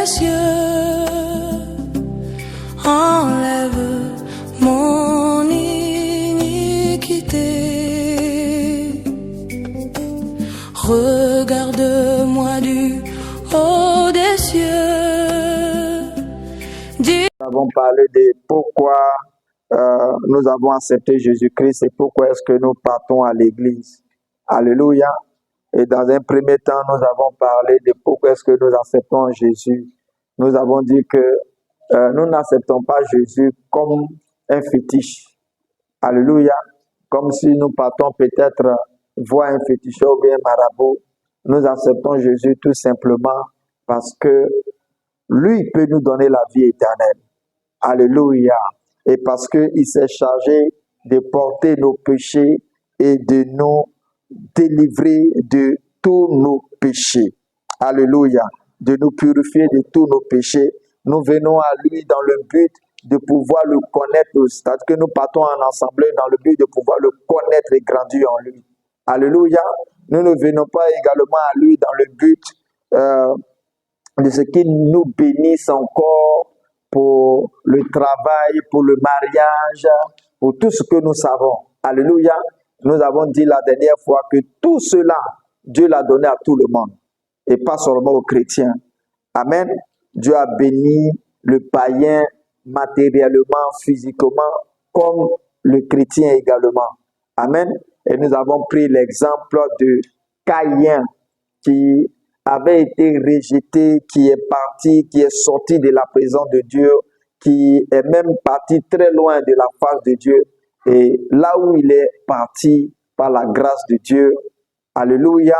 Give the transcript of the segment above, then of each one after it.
des cieux, enlève mon iniquité. Regarde-moi du haut des cieux. Nous avons parlé de pourquoi nous avons accepté Jésus-Christ et pourquoi est-ce que nous partons à l'église. Alléluia. Et dans un premier temps, nous avons parlé de pourquoi est-ce que nous acceptons Jésus. Nous avons dit que nous n'acceptons pas Jésus comme un fétiche. Alléluia. Comme si nous partons peut-être voir un féticheur ou bien un marabout. Nous acceptons Jésus tout simplement parce que lui peut nous donner la vie éternelle. Alléluia. Et parce qu'il s'est chargé de porter nos péchés et de nous délivrer de tous nos péchés. Alléluia. De nous purifier de tous nos péchés. Nous venons à lui dans le but de pouvoir le connaître. C'est-à-dire que nous partons en assemblée dans le but de pouvoir le connaître et grandir en lui. Alléluia. Nous ne venons pas également à lui dans le but de ce qu'il nous bénisse encore pour le travail, pour le mariage, pour tout ce que nous savons. Alléluia. Nous avons dit la dernière fois que tout cela, Dieu l'a donné à tout le monde et pas seulement aux chrétiens. Amen. Dieu a béni le païen matériellement, physiquement, comme le chrétien également. Amen. Et nous avons pris l'exemple de Caïn qui avait été rejeté, qui est parti, qui est sorti de la présence de Dieu, qui est même parti très loin de la face de Dieu. Et là où il est parti par la grâce de Dieu, alléluia,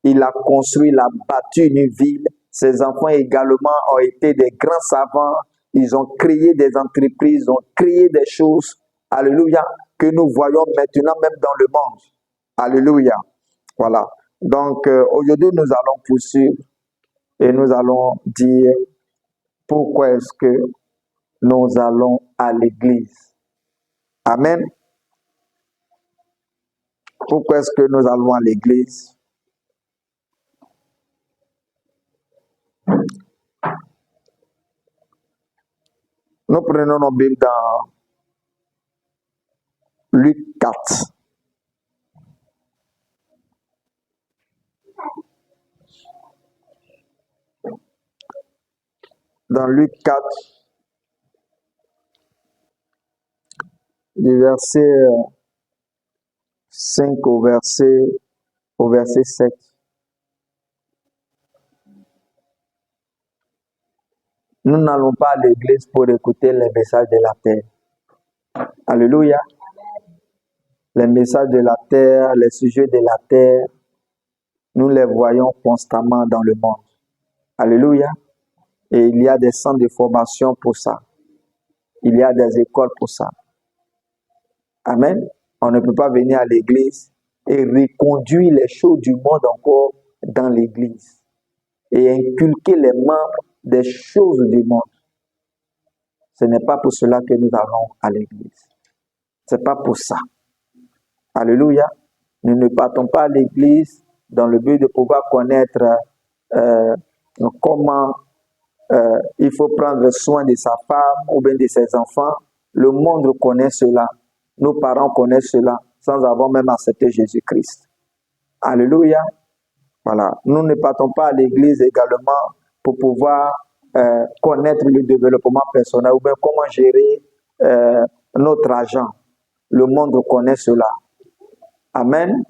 il a construit, il a bâti une ville. Ses enfants également ont été des grands savants. Ils ont créé des entreprises, ils ont créé des choses, alléluia, que nous voyons maintenant même dans le monde. Alléluia. Voilà. Donc, aujourd'hui, nous allons poursuivre et nous allons dire pourquoi est-ce que nous allons à l'église. Amen. Pourquoi est-ce que nous allons à l'église? Nous prenons nos Bibles dans Luc 4. Dans Luc 4, du verset 5 au verset 7. Nous n'allons pas à l'église pour écouter les messages de la terre. Alléluia. Les messages de la terre, les sujets de la terre, nous les voyons constamment dans le monde. Alléluia. Et il y a des centres de formation pour ça. Il y a des écoles pour ça. Amen. On ne peut pas venir à l'église et reconduire les choses du monde encore dans l'église et inculquer les membres des choses du monde. Ce n'est pas pour cela que nous allons à l'église. Ce n'est pas pour ça. Alléluia. Nous ne partons pas à l'église dans le but de pouvoir connaître comment il faut prendre soin de sa femme ou bien de ses enfants. Le monde connaît cela. Nos parents connaissent cela sans avoir même accepté Jésus-Christ. Alléluia. Voilà. Nous ne partons pas à l'église également pour pouvoir connaître le développement personnel ou bien comment gérer notre argent. Le monde connaît cela. Amen.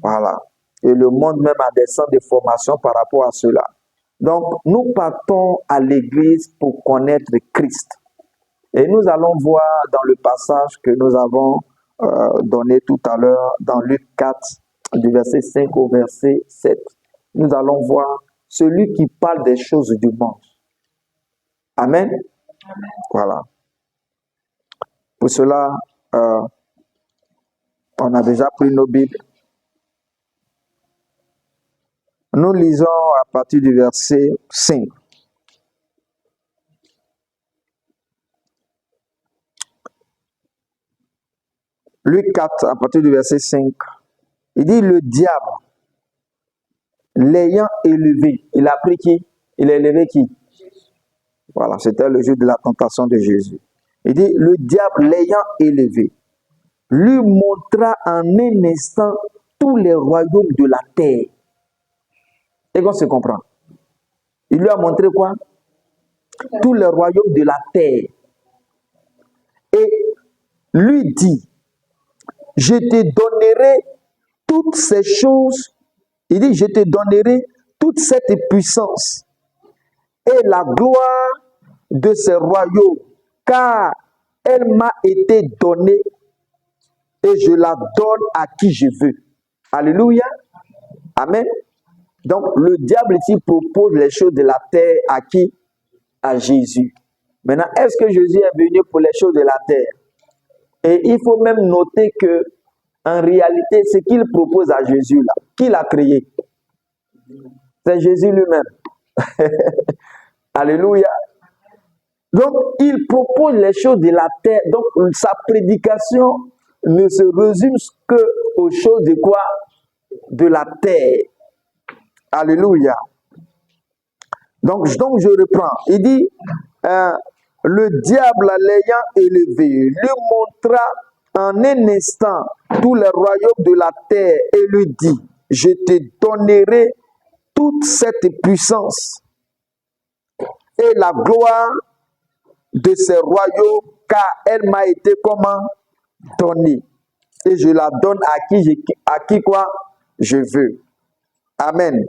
Voilà. Et le monde même a des centres de formation par rapport à cela. Donc, nous partons à l'église pour connaître Christ. Et nous allons voir dans le passage que nous avons donné tout à l'heure, dans Luc 4, du verset 5 au verset 7. Nous allons voir celui qui parle des choses du monde. Amen. Amen. Voilà. Pour cela, on a déjà pris nos Bibles. Nous lisons à partir du verset 5. Luc 4, à partir du verset 5. Il dit, le diable, l'ayant élevé, il a pris qui? Il a élevé qui? Voilà, c'était le jour de la tentation de Jésus. Il dit, le diable l'ayant élevé, lui montra en un instant tous les royaumes de la terre. Et qu'on se comprend. Il lui a montré quoi? Tous les royaumes de la terre. Et lui dit, je te donnerai toutes ces choses. Il dit, je te donnerai toute cette puissance et la gloire de ces royaumes, car elle m'a été donnée et je la donne à qui je veux. Alléluia. Amen. Donc, le diable ici propose les choses de la terre à qui? À Jésus. Maintenant, est-ce que Jésus est venu pour les choses de la terre? Et il faut même noter que, en réalité, ce qu'il propose à Jésus là, qui l'a créé? C'est Jésus lui-même. Alléluia. Donc, il propose les choses de la terre. Donc, sa prédication ne se résume que aux choses de quoi? De la terre. Alléluia. Donc je reprends. Il dit, le diable l'ayant élevé, lui montra en un instant tous les royaumes de la terre et lui dit, je te donnerai toute cette puissance et la gloire de ces royaumes, car elle m'a été comment? Donnée. Et je la donne à qui quoi? Je veux. Amen.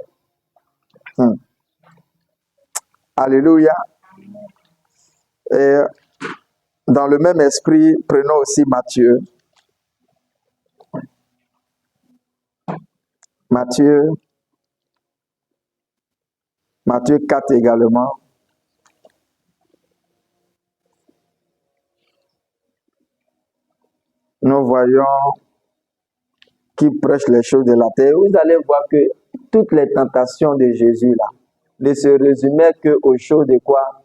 Alléluia. Et dans le même esprit, prenons aussi Matthieu. Matthieu 4 également. Nous voyons qui prêche les choses de la terre. Vous allez voir que toutes les tentations de Jésus là ne se résumaient qu'aux choses de quoi?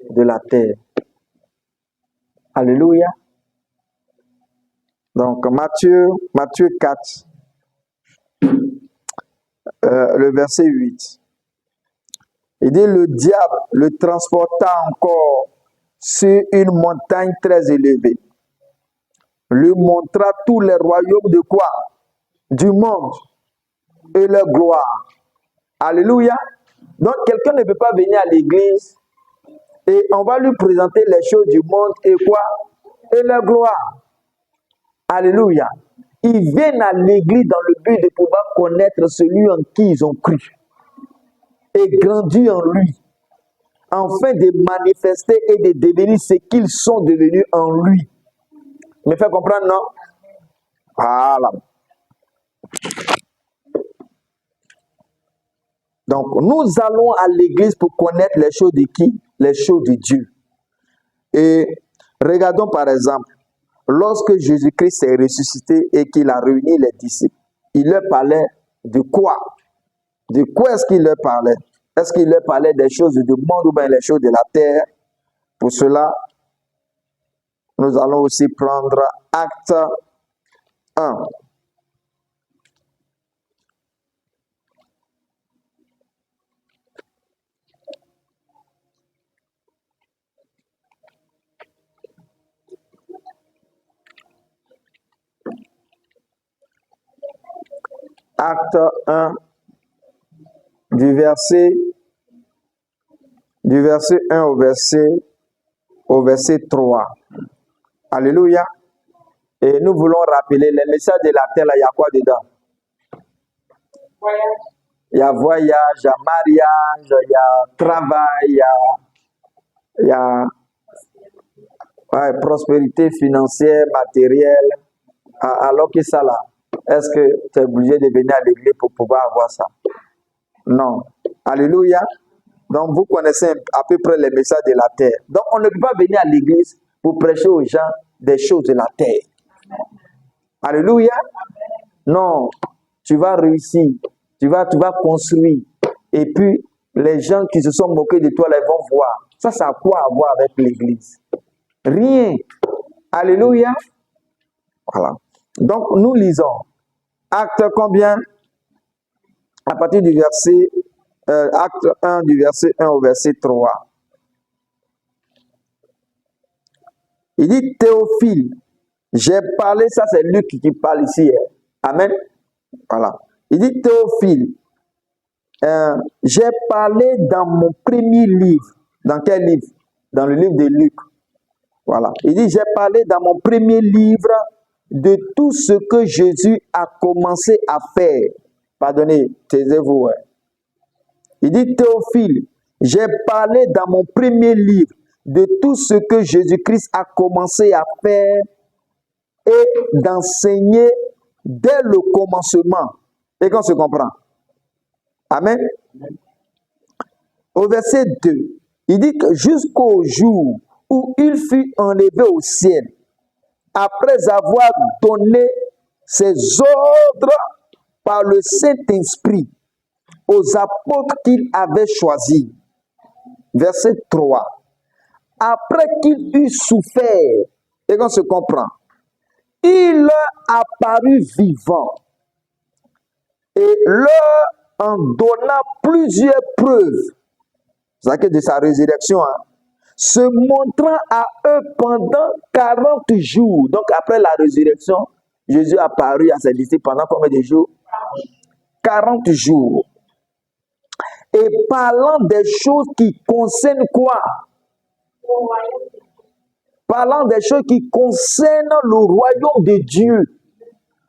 De la terre. Alléluia. Donc Matthieu 4, le verset 8. Il dit, le diable le transporta encore sur une montagne très élevée. Lui montra tous les royaumes de quoi? Du monde et leur gloire. Alléluia. Donc quelqu'un ne peut pas venir à l'église et on va lui présenter les choses du monde et quoi? Et leur gloire. Alléluia. Ils viennent à l'église dans le but de pouvoir connaître celui en qui ils ont cru et grandir en lui, afin de manifester et de devenir ce qu'ils sont devenus en lui. Me fait comprendre, non? Voilà. Donc, nous allons à l'église pour connaître les choses de qui? Les choses de Dieu. Et regardons par exemple, lorsque Jésus-Christ s'est ressuscité et qu'il a réuni les disciples, il leur parlait de quoi? De quoi est-ce qu'il leur parlait? Est-ce qu'il leur parlait des choses du monde ou bien les choses de la terre? Pour cela, nous allons aussi prendre Acte 1. Acte 1, du verset 1 au verset 3. Alléluia. Et nous voulons rappeler les messages de la terre, il y a quoi dedans? Il y a voyage, il y a mariage, il y a travail, il y a prospérité financière, matérielle. Alors que ça là, est-ce que tu es obligé de venir à l'église pour pouvoir avoir ça? Non. Alléluia. Donc vous connaissez à peu près les messages de la terre. Donc on ne peut pas venir à l'église pour prêcher aux gens des choses de la terre. Alléluia. Non. Tu vas réussir. Tu vas construire. Et puis les gens qui se sont moqués de toi, ils vont voir. Ça a quoi à voir avec l'église? Rien. Alléluia. Voilà. Donc nous lisons. Acte combien? À partir du verset, acte 1 du verset 1 au verset 3. Il dit Théophile, j'ai parlé, ça c'est Luc qui parle ici. Amen. Voilà. Il dit Théophile, j'ai parlé dans mon premier livre. Dans quel livre? Dans le livre de Luc. Voilà. Il dit, j'ai parlé dans mon premier livre de tout ce que Jésus a commencé à faire. Pardonnez, taisez-vous. Il dit, Théophile, j'ai parlé dans mon premier livre de tout ce que Jésus-Christ a commencé à faire et d'enseigner dès le commencement. Et qu'on se comprend. Amen. Au verset 2, il dit que jusqu'au jour où il fut enlevé au ciel, après avoir donné ses ordres par le Saint-Esprit aux apôtres qu'il avait choisis. Verset 3. Après qu'il eut souffert, et qu'on se comprend, il leur apparut vivant et leur en donna plusieurs preuves, c'est que de sa résurrection, se montrant à eux pendant 40 jours. Donc après la résurrection, Jésus apparut à ses disciples pendant combien de jours? 40 jours. Et parlant des choses qui concernent quoi? Parlant des choses qui concernent le royaume de Dieu.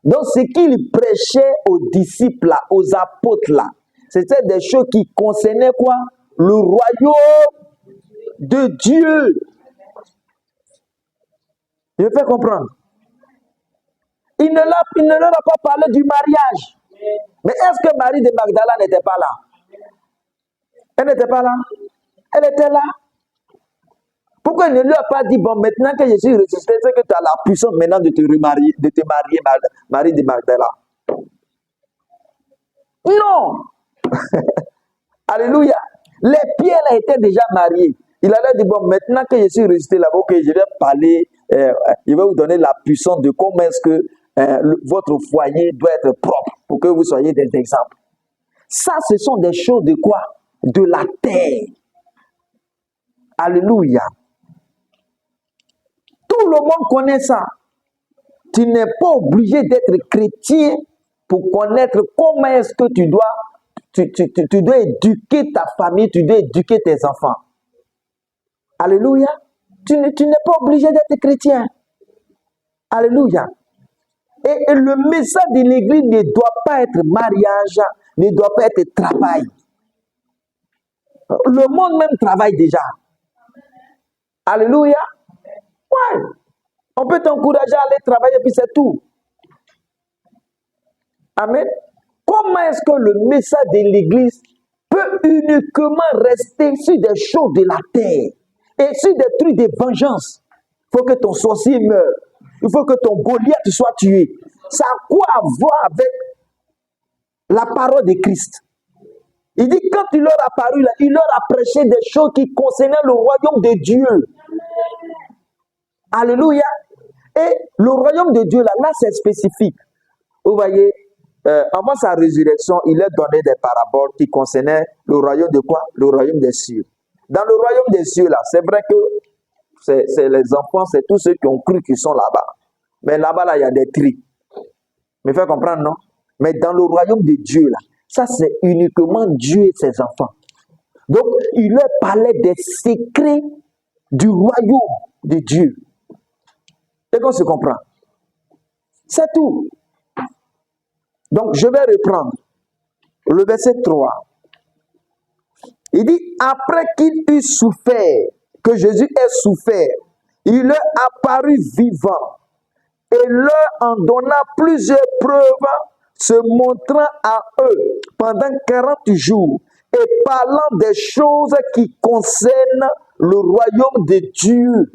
Donc ce qu'il prêchait aux disciples là, aux apôtres là, c'était des choses qui concernaient quoi? Le royaume de Dieu. Je fais comprendre. Il ne leur a pas parlé du mariage. Mais est-ce que Marie de Magdala n'était pas là? Elle n'était pas là. Elle était là. Pourquoi il ne lui a pas dit, bon, maintenant que je suis ressuscité, c'est que tu as la puissance maintenant de te remarier, de te marier, Marie de Magdala. Non. Alléluia. Les pierres étaient déjà mariées. Il allait dire, bon, maintenant que je suis ressuscité là-bas, ok, je vais parler, je vais vous donner la puissance de comment est-ce que votre foyer doit être propre pour que vous soyez des exemples. Ça, ce sont des choses de quoi? De la terre. Alléluia. Tout le monde connaît ça. Tu n'es pas obligé d'être chrétien pour connaître comment est-ce que tu dois éduquer ta famille, tu dois éduquer tes enfants. Alléluia. Tu n'es pas obligé d'être chrétien. Alléluia. Et le message de l'église ne doit pas être mariage, ne doit pas être travail. Le monde même travaille déjà. Alléluia. Ouais. On peut t'encourager à aller travailler, puis c'est tout. Amen. Comment est-ce que le message de l'église peut uniquement rester sur des choses de la terre et sur des trucs de vengeance? Il faut que ton sorcier meure. Il faut que ton Goliath soit tué. Ça a quoi à voir avec la parole de Christ? Il dit, quand il leur a apparu là, il leur a prêché des choses qui concernaient le royaume de Dieu. Alléluia. Et le royaume de Dieu, là c'est spécifique. Vous voyez, avant sa résurrection, il leur donnait des paraboles qui concernaient le royaume de quoi? Le royaume des cieux. Dans le royaume des cieux, là, c'est vrai que c'est les enfants, c'est tous ceux qui ont cru qu'ils sont là-bas. Mais là-bas, là, il y a des tris. Mais fais comprendre, non? Mais dans le royaume de Dieu, là, ça, c'est uniquement Dieu et ses enfants. Donc, il leur parlait des secrets du royaume de Dieu. Et qu'on se comprend. C'est tout. Donc, je vais reprendre le verset 3. Il dit, après qu'il eut souffert, que Jésus ait souffert, il leur apparut vivant et leur en donna plusieurs preuves, se montrant à eux pendant 40 jours et parlant des choses qui concernent le royaume de Dieu.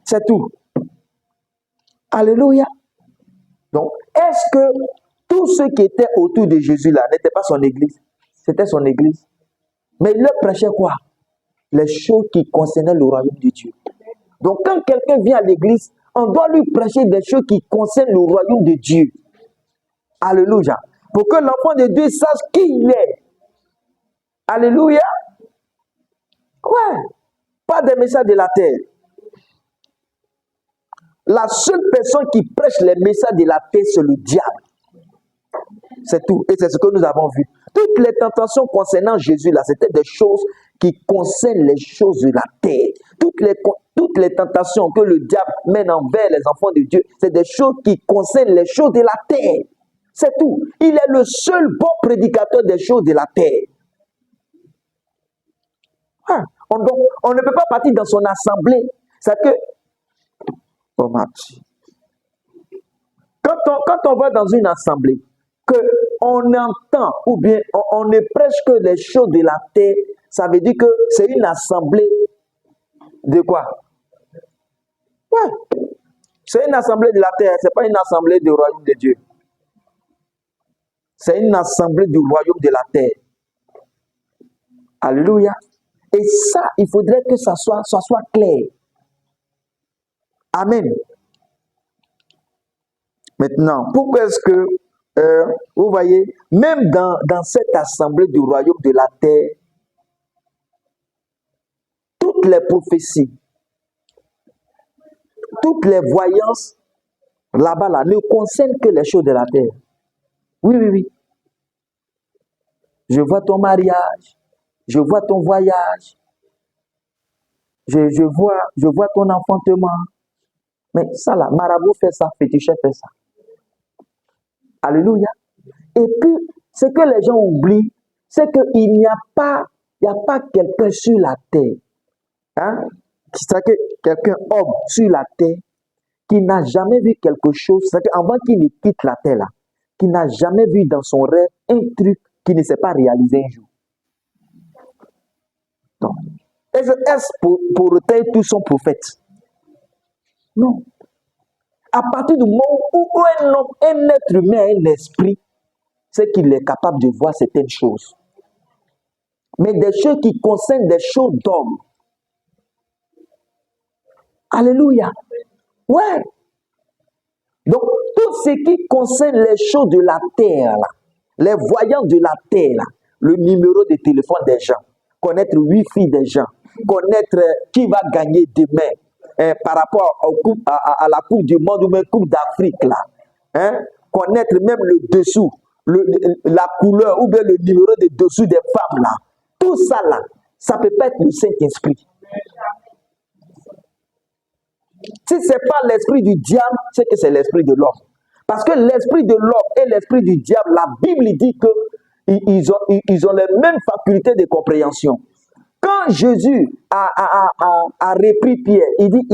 C'est tout. Alléluia. Donc, est-ce que tous ceux qui étaient autour de Jésus là n'étaient pas son église? C'était son église. Mais il leur prêchait quoi? Les choses qui concernaient le royaume de Dieu. Donc, quand quelqu'un vient à l'église, on doit lui prêcher des choses qui concernent le royaume de Dieu. Alléluia. Pour que l'enfant de Dieu sache qui il est. Alléluia. Ouais. Pas des messages de la terre. La seule personne qui prêche les messages de la terre, c'est le diable. C'est tout. Et c'est ce que nous avons vu. Toutes les tentations concernant Jésus, là, c'était des choses qui concernent les choses de la terre. Toutes les tentations que le diable mène envers les enfants de Dieu, c'est des choses qui concernent les choses de la terre. C'est tout. Il est le seul bon prédicateur des choses de la terre. On ne peut pas partir dans son assemblée. C'est que... Oh, ma petite. Quand on va dans une assemblée, qu'on entend ou bien on ne prêche que les choses de la terre, ça veut dire que c'est une assemblée de quoi? Ouais. C'est une assemblée de la terre, ce n'est pas une assemblée du royaume de Dieu. C'est une assemblée du royaume de la terre. Alléluia. Et ça, il faudrait que ça soit clair. Amen. Maintenant, pourquoi est-ce que, vous voyez, même dans cette assemblée du royaume de la terre, toutes les prophéties, toutes les voyances, là-bas, là, ne concernent que les choses de la terre. Oui, oui, oui. Je vois ton mariage, je vois ton voyage, je vois ton enfantement. Mais ça là, marabout fait ça, féticheur fait ça. Alléluia. Et puis, ce que les gens oublient, c'est qu'il n'y a pas quelqu'un sur la terre, hein, c'est que quelqu'un, homme sur la terre, qui n'a jamais vu quelque chose, c'est qu'avant qu'il ne quitte la terre là, qui n'a jamais vu dans son rêve un truc qui ne s'est pas réalisé un jour. Donc, est-ce pour autant tous sont prophètes? Non. À partir du moment où un être humain a un esprit, c'est qu'il est capable de voir certaines choses. Mais des choses qui concernent des choses d'homme. Alléluia. Ouais. Donc, tout ce qui concerne les choses de la terre, là, les voyants de la terre, là, le numéro de téléphone des gens, connaître le Wi-Fi des gens, connaître qui va gagner demain par rapport à la Coupe du Monde ou même Coupe d'Afrique, là, hein, connaître même le dessous, la couleur ou bien le numéro de dessous des femmes, là, tout ça, là, ça ne peut pas être le Saint-Esprit. Si ce n'est pas l'esprit du diable, c'est que c'est l'esprit de l'homme. Parce que l'esprit de l'homme et l'esprit du diable, la Bible dit qu'ils ont les mêmes facultés de compréhension. Quand Jésus a repris Pierre, il dit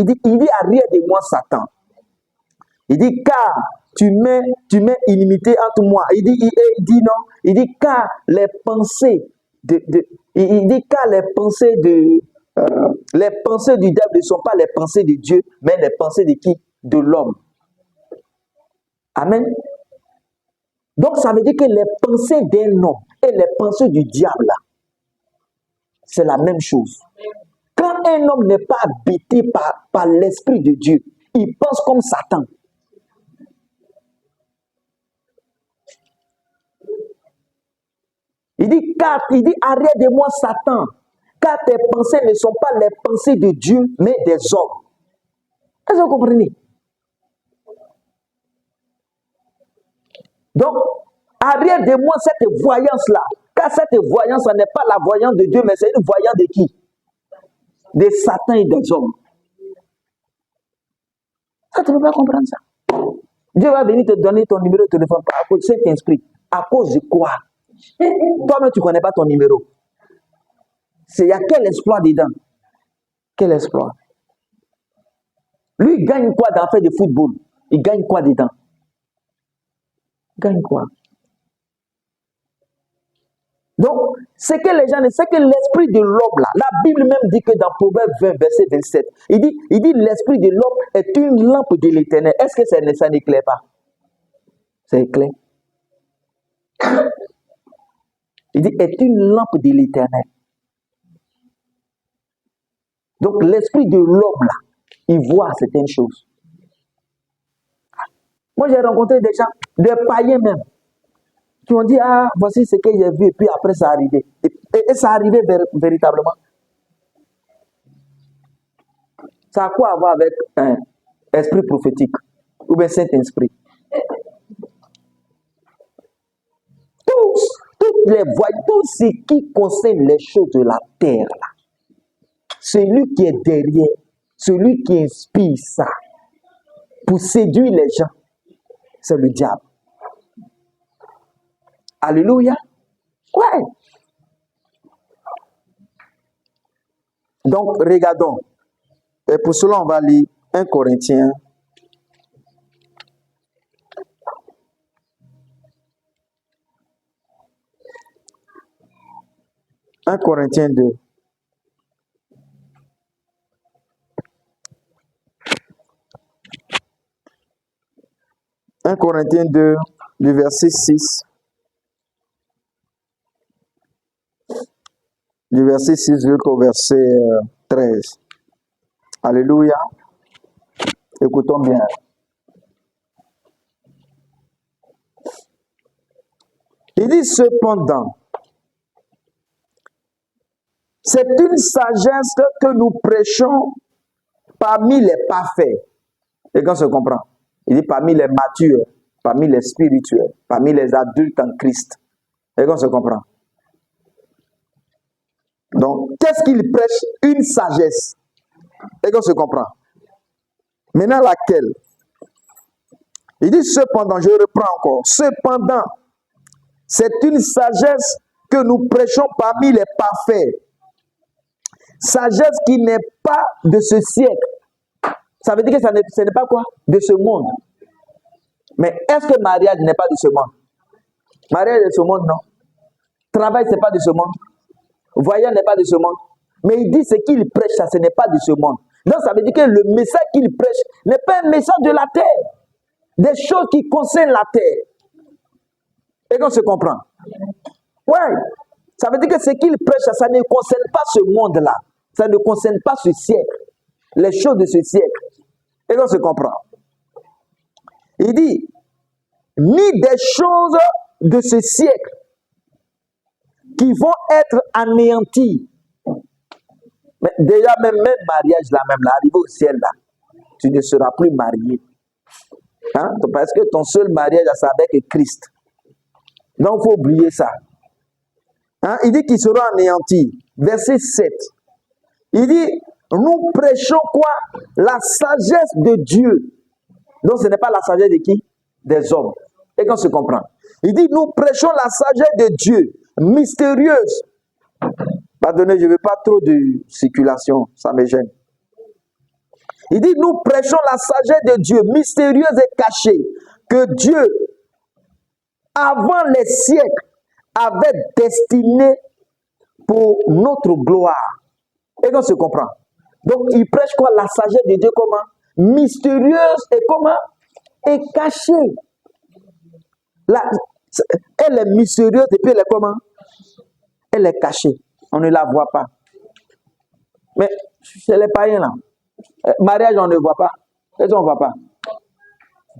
arrière de moi Satan. Il dit car tu mets inimité entre moi. Il dit non. Il dit car les pensées les pensées du diable ne sont pas les pensées de Dieu, mais les pensées de qui? De l'homme. Amen. Donc ça veut dire que les pensées d'un homme et les pensées du diable, c'est la même chose. Quand un homme n'est pas habité par l'Esprit de Dieu, il pense comme Satan. Il dit arrête de moi Satan, car tes pensées ne sont pas les pensées de Dieu, mais des hommes. Est-ce que vous comprenez? Donc, arrière de moi cette voyance-là, car cette voyance, ce n'est pas la voyance de Dieu, mais c'est une voyance de qui? De Satan et des hommes. Ça, tu ne peux pas comprendre ça. Dieu va venir te donner ton numéro de téléphone à cause de Saint-Esprit. À cause de quoi? Toi-même, tu ne connais pas ton numéro. Il y a quel exploit dedans? Quel exploit? Lui, il gagne quoi dans l'affaire de football? Il gagne quoi dedans? Il gagne quoi? Donc, c'est que les gens, c'est que l'esprit de l'homme, là, la Bible même dit que dans Proverbe 20, verset 27, il dit l'esprit de l'homme est une lampe de l'Éternel. Est-ce que ça n'éclaire pas? C'est clair. Il dit est une lampe de l'Éternel. Donc, l'esprit de l'homme, là, il voit certaines choses. Moi, j'ai rencontré des gens, des païens même, qui ont dit, ah, voici ce que j'ai vu, et puis après, ça arrivait. Et ça arrivait véritablement. Ça a quoi à voir avec esprit prophétique ou bien Saint-Esprit. Toutes les voies, tout ce qui concerne les choses de la terre, là, celui qui est derrière, celui qui inspire ça pour séduire les gens, c'est le diable. Alléluia. Ouais. Donc, regardons. Et pour cela, on va lire 1 Corinthiens. « 1 Corinthiens 2. « 1 Corinthiens 2, du verset 6. Du verset 6 jusqu'au verset 13. Alléluia. Écoutons bien. Il dit cependant, c'est une sagesse que nous prêchons parmi les parfaits. Et quand on se comprend, il dit parmi les matures, parmi les spirituels, parmi les adultes en Christ. Et quand on se comprend. Donc, qu'est-ce qu'il prêche? Une sagesse. Et qu'on se comprend. Maintenant, laquelle? Il dit cependant, je reprends encore. Cependant, c'est une sagesse que nous prêchons parmi les parfaits. Sagesse qui n'est pas de ce siècle. Ça veut dire que ce n'est pas quoi? De ce monde. Mais est-ce que mariage n'est pas de ce monde? Mariage est de ce monde, non. Travail, ce n'est pas de ce monde. Voyage n'est pas de ce monde. Mais il dit ce qu'il prêche, ça, ce n'est pas de ce monde. Donc ça veut dire que le message qu'il prêche n'est pas un message de la terre. Des choses qui concernent la terre. Et qu'on se comprend. Ouais. Ça veut dire que ce qu'il prêche, ça ne concerne pas ce monde-là. Ça ne concerne pas ce siècle. Les choses de ce siècle. Et qu'on se comprend. Il dit, ni des choses de ce siècle qui vont être anéanties. Mais déjà, même mariage, là, même là, arrivé au ciel, là, tu ne seras plus marié. Hein? Parce que ton seul mariage, c'est avec Christ. Donc, il faut oublier ça. Hein? Il dit qu'ils seront anéantis. Verset 7. Il dit, nous prêchons quoi? La sagesse de Dieu. Donc, ce n'est pas la sagesse de qui? Des hommes. Et qu'on se comprend. Il dit, nous prêchons la sagesse de Dieu, mystérieuse. Pardonnez, je ne veux pas trop de circulation, ça me gêne. Il dit, nous prêchons la sagesse de Dieu, mystérieuse et cachée, que Dieu, avant les siècles, avait destinée pour notre gloire. Et qu'on se comprend. Donc, il prêche quoi? La sagesse de Dieu comment? Mystérieuse et comment? Et cachée. Elle est mystérieuse et puis elle est comment? Elle est cachée. On ne la voit pas. Mais chez les païens là, mariage on ne voit pas. Et on ne voit pas.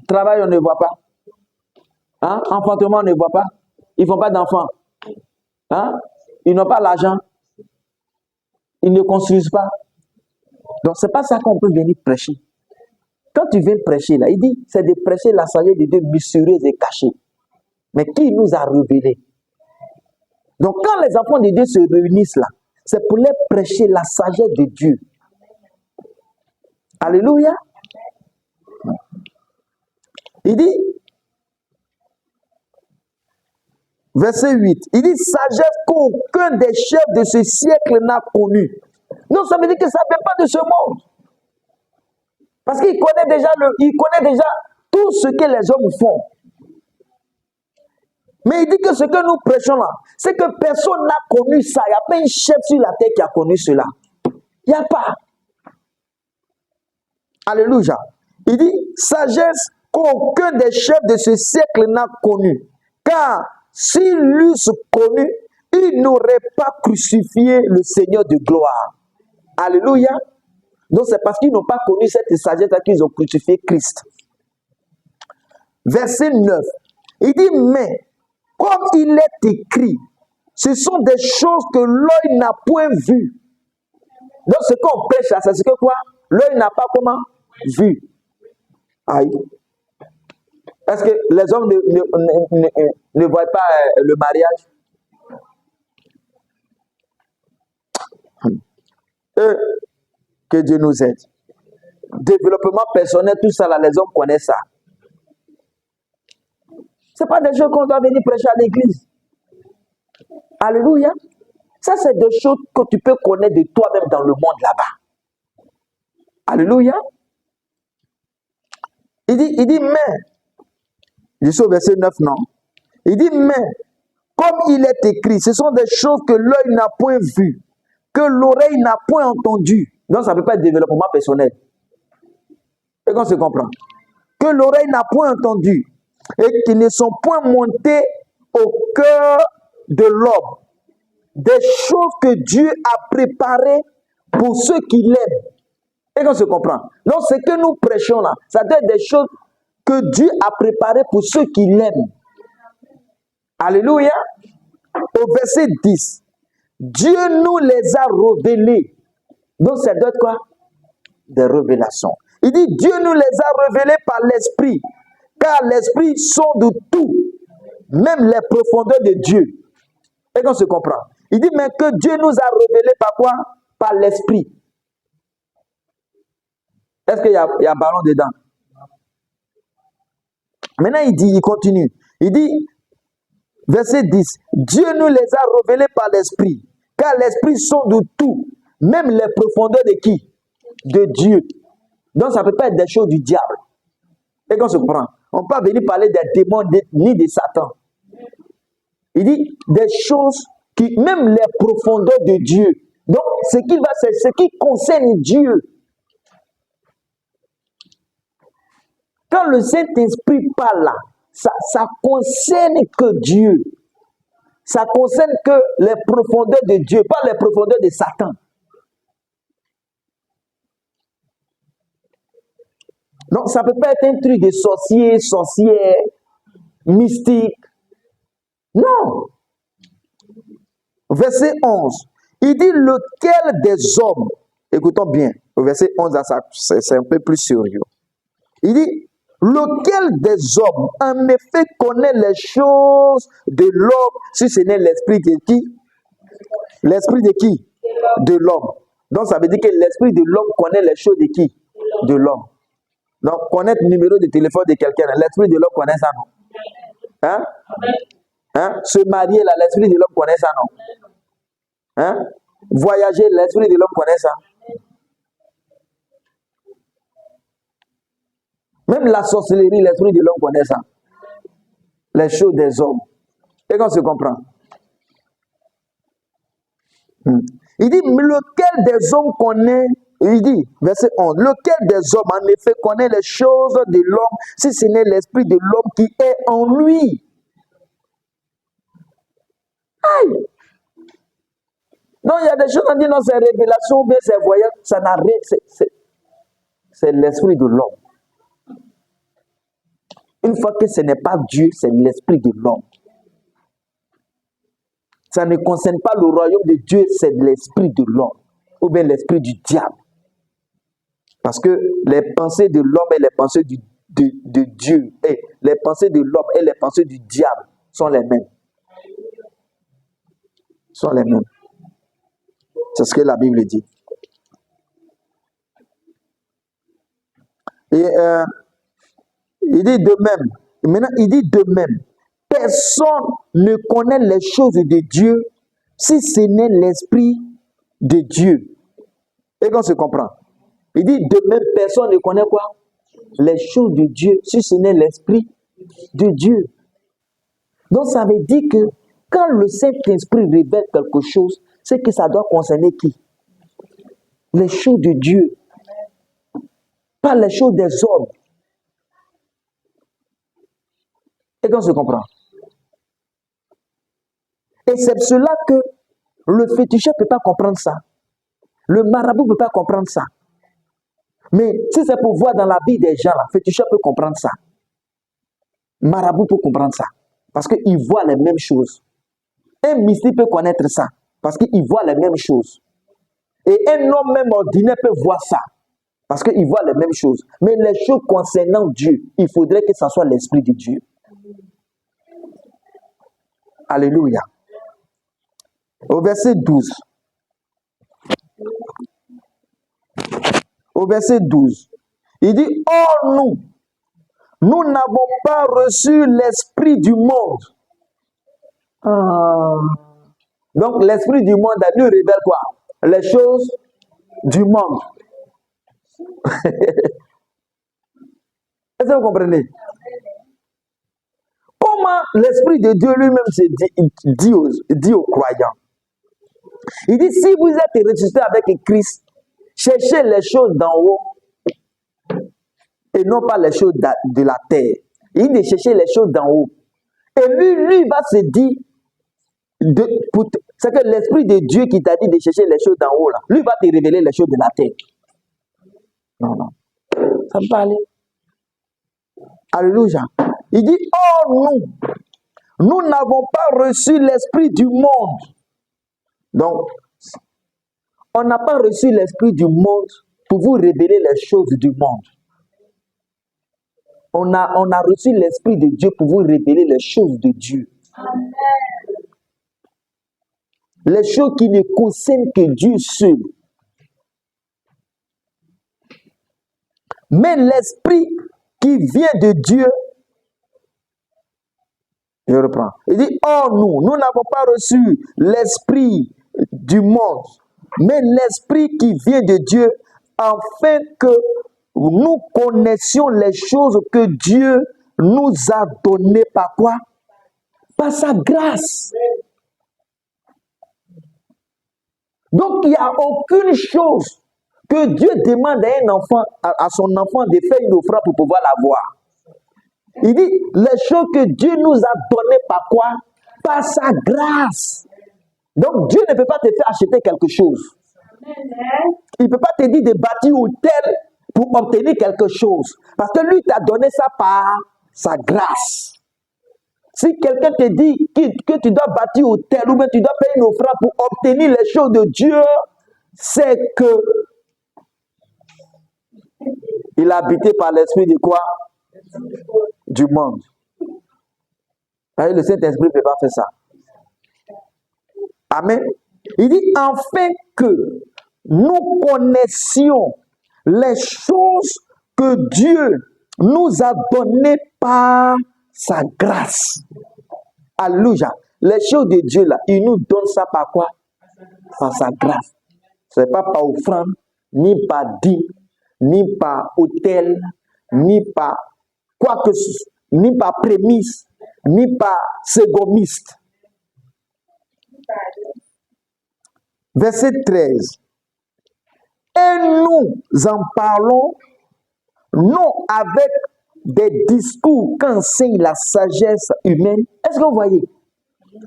Travail on ne voit pas. Hein? Enfantement on ne voit pas. Ils ne font pas d'enfants. Hein? Ils n'ont pas l'argent. Ils ne construisent pas. Donc c'est pas ça qu'on peut venir prêcher. Quand tu viens prêcher là, il dit c'est de prêcher la sagesse de Dieu mystérieuse et cachée. Mais qui nous a révélé? Donc quand les enfants de Dieu se réunissent là, c'est pour les prêcher la sagesse de Dieu. Alléluia. Il dit, verset 8, il dit sagesse qu'aucun des chefs de ce siècle n'a connue. Non, ça veut dire que ça ne vient pas de ce monde. Parce qu'il connaît déjà tout ce que les hommes font. Mais il dit que ce que nous prêchons là, c'est que personne n'a connu ça. Il n'y a pas un chef sur la terre qui a connu cela. Il n'y a pas. Alléluia. Il dit, sagesse qu'aucun des chefs de ce siècle n'a connue. Car s'ils l'eussent connu, ils n'auraient pas crucifié le Seigneur de gloire. Alléluia. Donc c'est parce qu'ils n'ont pas connu cette sagesse qu'ils ont crucifié Christ. Verset 9. Il dit, mais comme il est écrit, ce sont des choses que l'œil n'a point vues. Donc ce qu'on prêche là, c'est ce que quoi? L'œil n'a pas comment? Vu. Aïe. Est-ce que les hommes ne voient pas le mariage? Que Dieu nous aide. Développement personnel, tout ça, là, les hommes connaissent ça. Ce n'est pas des choses qu'on doit venir prêcher à l'église. Alléluia. Ça, c'est des choses que tu peux connaître de toi-même dans le monde là-bas. Alléluia. Il dit, mais, je suis au verset 9, non? Il dit, mais, comme il est écrit, ce sont des choses que l'œil n'a point vues, que l'oreille n'a point entendues. Donc, ça ne peut pas être développement personnel. Et qu'on se comprend. Que l'oreille n'a point entendu et qui ne sont point montés au cœur de l'homme. Des choses que Dieu a préparées pour ceux qui l'aiment. Et qu'on se comprend. Donc, ce que nous prêchons là, ça doit être des choses que Dieu a préparées pour ceux qui l'aiment. Alléluia. Au verset 10, Dieu nous les a révélées. Donc, ça doit être quoi? Des révélations. Il dit, Dieu nous les a révélées par l'Esprit, car l'Esprit sonde tout, même les profondeurs de Dieu. Et qu'on se comprend. Il dit, mais que Dieu nous a révélées par quoi? Par l'Esprit. Est-ce qu'il y a un ballon dedans? Maintenant, il continue. Il dit, verset 10, Dieu nous les a révélées par l'Esprit, car l'Esprit sonde tout, même les profondeurs de qui? De Dieu. Donc, ça ne peut pas être des choses du diable. Et qu'on se prend. On ne peut pas venir parler des démons ni de Satan. Il dit des choses qui, même les profondeurs de Dieu. Donc, ce qui concerne Dieu. Quand le Saint-Esprit parle là, ça concerne que Dieu. Ça concerne que les profondeurs de Dieu, pas les profondeurs de Satan. Donc, ça ne peut pas être un truc de sorcier, sorcière, mystique. Non. Verset 11. Il dit, lequel des hommes, écoutons bien, au verset 11, c'est un peu plus sérieux. Il dit, lequel des hommes, en effet, connaît les choses de l'homme, si ce n'est l'esprit de qui? L'esprit de qui? De l'homme. Donc, ça veut dire que l'esprit de l'homme connaît les choses de qui? De l'homme. Donc, connaître le numéro de téléphone de quelqu'un, l'esprit de l'homme connaît ça, non? Hein? Hein? Se marier, là, l'esprit de l'homme connaît ça, non? Hein? Voyager, l'esprit de l'homme connaît ça. Même la sorcellerie, l'esprit de l'homme connaît ça. Les choses des hommes. Et qu'on se comprend. Il dit, mais lequel des hommes connaît? Il dit, verset 11, lequel des hommes en effet connaît les choses de l'homme, si ce n'est l'esprit de l'homme qui est en lui? Aïe! Donc il y a des choses, on dit, non, c'est révélation, bien c'est voyage, ça n'a rien, c'est l'esprit de l'homme. Une fois que ce n'est pas Dieu, c'est l'esprit de l'homme. Ça ne concerne pas le royaume de Dieu, c'est l'esprit de l'homme, ou bien l'esprit du diable. Parce que les pensées de l'homme et les pensées de Dieu, et les pensées de l'homme et les pensées du diable sont les mêmes. Sont les mêmes. C'est ce que la Bible dit. Et il dit de même, maintenant il dit de même, personne ne connaît les choses de Dieu si ce n'est l'esprit de Dieu. Et qu'on se comprend. Il dit de même, personne ne connaît quoi? Les choses de Dieu si ce n'est l'esprit de Dieu. Donc ça veut dire que quand le Saint-Esprit révèle quelque chose, c'est que ça doit concerner qui? Les choses de Dieu. Pas les choses des hommes. Et qu'on se comprend. Et c'est cela que le féticheur ne peut pas comprendre ça. Le marabout ne peut pas comprendre ça. Mais si c'est pour voir dans la vie des gens, le féticheur peut comprendre ça. Marabout peut comprendre ça. Parce qu'il voit les mêmes choses. Un mystique peut connaître ça. Parce qu'il voit les mêmes choses. Et un homme même ordinaire peut voir ça. Parce qu'ils voient les mêmes choses. Mais les choses concernant Dieu, il faudrait que ce soit l'Esprit de Dieu. Alléluia. Au verset 12. Au verset 12. Il dit, oh nous n'avons pas reçu l'Esprit du monde. Donc l'Esprit du monde lui révèle quoi? Les choses du monde. Est-ce que vous comprenez? Comment l'Esprit de Dieu lui-même se dit aux croyants? Il dit, si vous êtes ressuscité avec Christ, cherchez les choses d'en haut et non pas les choses de la terre. Il dit, cherchez les choses d'en haut. Et lui va se dire, c'est que l'Esprit de Dieu qui t'a dit de chercher les choses d'en haut, là, lui va te révéler les choses de la terre. Non. Ça me parle. Alléluia. Il dit, oh nous n'avons pas reçu l'Esprit du monde. Donc, on n'a pas reçu l'Esprit du monde pour vous révéler les choses du monde. On a reçu l'Esprit de Dieu pour vous révéler les choses de Dieu. Amen. Les choses qui ne concernent que Dieu seul. Mais l'Esprit qui vient de Dieu, je reprends. Il dit, oh nous n'avons pas reçu l'Esprit du monde, mais l'Esprit qui vient de Dieu, afin que nous connaissions les choses que Dieu nous a données par quoi? Par sa grâce. Donc, il n'y a aucune chose que Dieu demande à un enfant, à son enfant de faire une offrande pour pouvoir l'avoir. Il dit, les choses que Dieu nous a données par quoi? Par sa grâce. Donc, Dieu ne peut pas te faire acheter quelque chose. Il ne peut pas te dire de bâtir un hôtel pour obtenir quelque chose. Parce que lui t'a donné ça par sa grâce. Si quelqu'un te dit que tu dois bâtir un hôtel ou bien tu dois payer une offrande pour obtenir les choses de Dieu, c'est que il est habité par l'esprit de quoi? Du monde. Le Saint-Esprit ne peut pas faire ça. Amen. Il dit, afin que nous connaissions les choses que Dieu nous a données par sa grâce. Alléluia. Les choses de Dieu, là, il nous donne ça par quoi? Par sa grâce. Ce n'est pas par offrande, ni par dîme, ni par autel, ni par quoi que ce soit, ni par prémisse, ni par secomiste. Verset 13. Et nous en parlons non avec des discours qu'enseigne la sagesse humaine. Est-ce que vous voyez?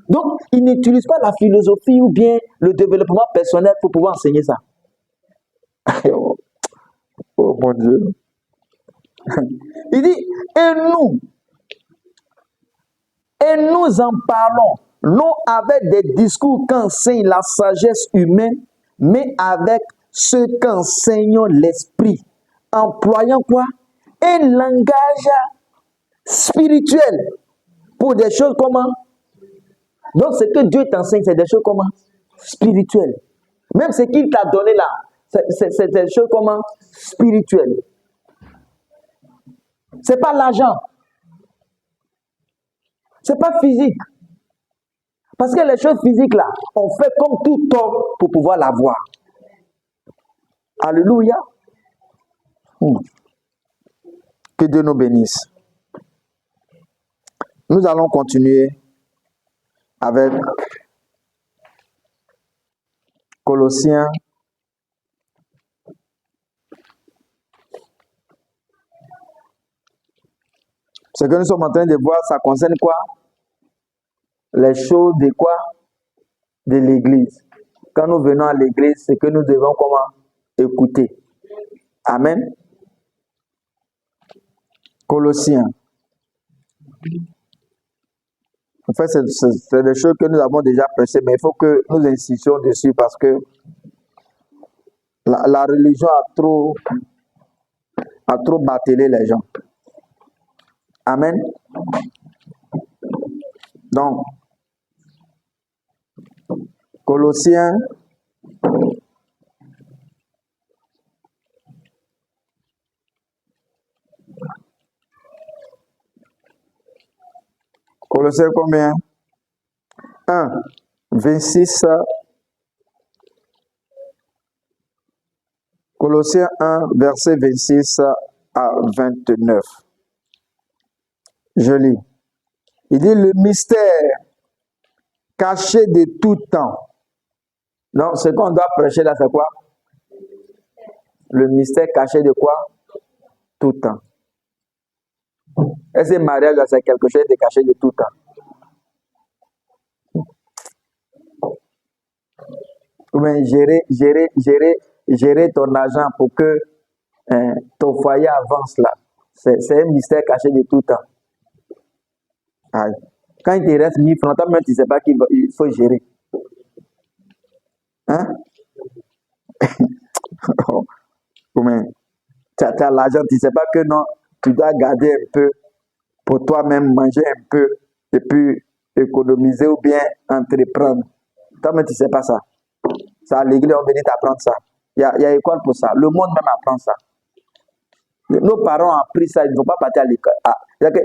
Donc, il n'utilise pas la philosophie ou bien le développement personnel pour pouvoir enseigner ça. Oh mon Dieu. Il dit, et nous en parlons, non avec des discours qu'enseigne la sagesse humaine, mais avec ce qu'enseigne l'esprit, employant quoi? Un langage spirituel pour des choses comment? Donc, ce que Dieu t'enseigne, c'est des choses comment? Spirituelles. Même ce qu'il t'a donné là, c'est des choses comment? Spirituelles. C'est pas l'argent. C'est pas physique. Parce que les choses physiques là, on fait comme tout homme pour pouvoir l'avoir. Alléluia. Que Dieu nous bénisse. Nous allons continuer avec Colossiens. Ce que nous sommes en train de voir, ça concerne quoi? Les choses de quoi? De l'église. Quand nous venons à l'église, c'est que nous devons comment? Écouter. Amen. Colossiens. En fait, c'est des choses que nous avons déjà prêchées, mais il faut que nous insistions dessus parce que la religion a trop à trop bateler les gens. Amen. Donc, Colossiens, combien? 1, 26. Colossiens 1, verset 26 à 29. Je lis. Il dit le mystère caché de tout temps. Donc, ce qu'on doit prêcher là, c'est quoi? Le mystère caché de quoi? Tout temps. Est-ce que le mariage, c'est quelque chose de caché de tout temps? Ou bien gérer ton argent pour que ton foyer avance là. C'est un mystère caché de tout temps. Aïe. Quand il te reste 1000 francs, toi-même, tu ne sais pas qu'il faut gérer. Hein? Ou bien, tu as l'argent, tu ne sais pas que non, tu dois garder un peu pour toi-même, manger un peu et puis économiser ou bien entreprendre. Toi-même, tu ne sais pas ça. Ça, à l'église, on venait t'apprendre ça. Il y a école pour ça. Le monde même apprend ça. Nos parents ont appris ça, ils ne sont pas partis à l'école.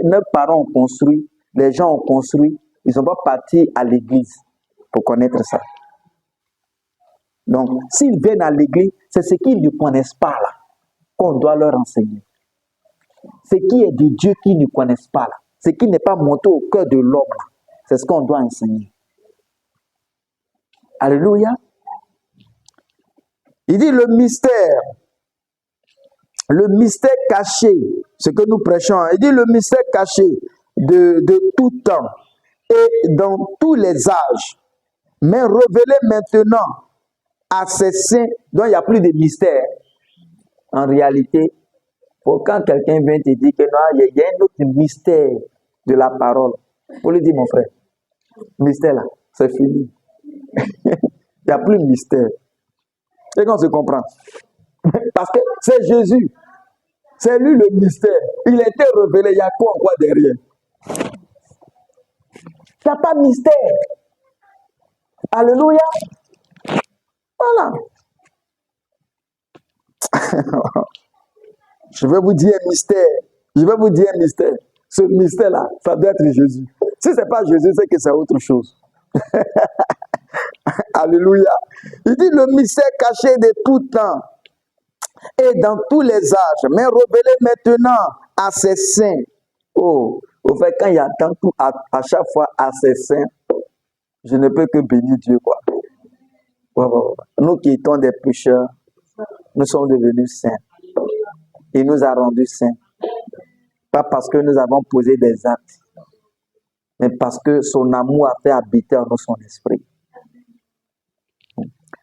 Nos parents ont construit, les gens ont construit, ils ne sont pas partis à l'église pour connaître ça. Donc, s'ils viennent à l'église, c'est ce qu'ils ne connaissent pas là, qu'on doit leur enseigner. Ce qui est de Dieu qu'ils ne connaissent pas là, ce qui n'est pas monté au cœur de l'homme là, c'est ce qu'on doit enseigner. Alléluia. Il dit le mystère caché, ce que nous prêchons, il dit le mystère caché de tout temps et dans tous les âges, mais révélé maintenant à ses saints, dont il n'y a plus de mystère. En réalité, quand quelqu'un vient te dire que non, il y a un autre mystère de la parole, faut lui dire mon frère, mystère là, c'est fini. Il n'y a plus de mystère. Et qu'on se comprend. Parce que c'est Jésus. C'est lui le mystère. Il a été révélé. Il y a quoi encore derrière? Il n'y a pas de mystère. Alléluia. Voilà. Je vais vous dire un mystère. Je vais vous dire un mystère. Ce mystère-là, ça doit être Jésus. Si ce n'est pas Jésus, c'est que c'est autre chose. Alléluia. Il dit le mystère caché de tout temps et dans tous les âges, mais révélé maintenant à ses saints. Oh, au fait, quand il y a tant tout à chaque fois à ses saints, je ne peux que bénir Dieu, quoi. Nous qui étions des pécheurs, nous sommes devenus saints. Il nous a rendus saints. Pas parce que nous avons posé des actes, mais parce que son amour a fait habiter en nous son esprit.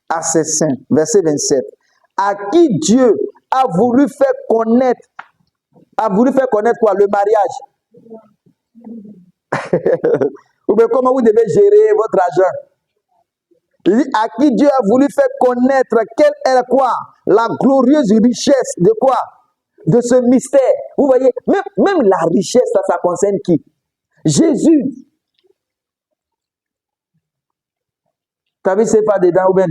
À ses saints, verset 27, à qui Dieu a voulu faire connaître quoi? Le mariage. Ou bien comment vous devez gérer votre argent? Il dit, à qui Dieu a voulu faire connaître quelle est quoi? La glorieuse richesse de quoi? De ce mystère. Vous voyez, même la richesse, ça concerne qui? Jésus. T'as vu c'est pas dedans ou bien $?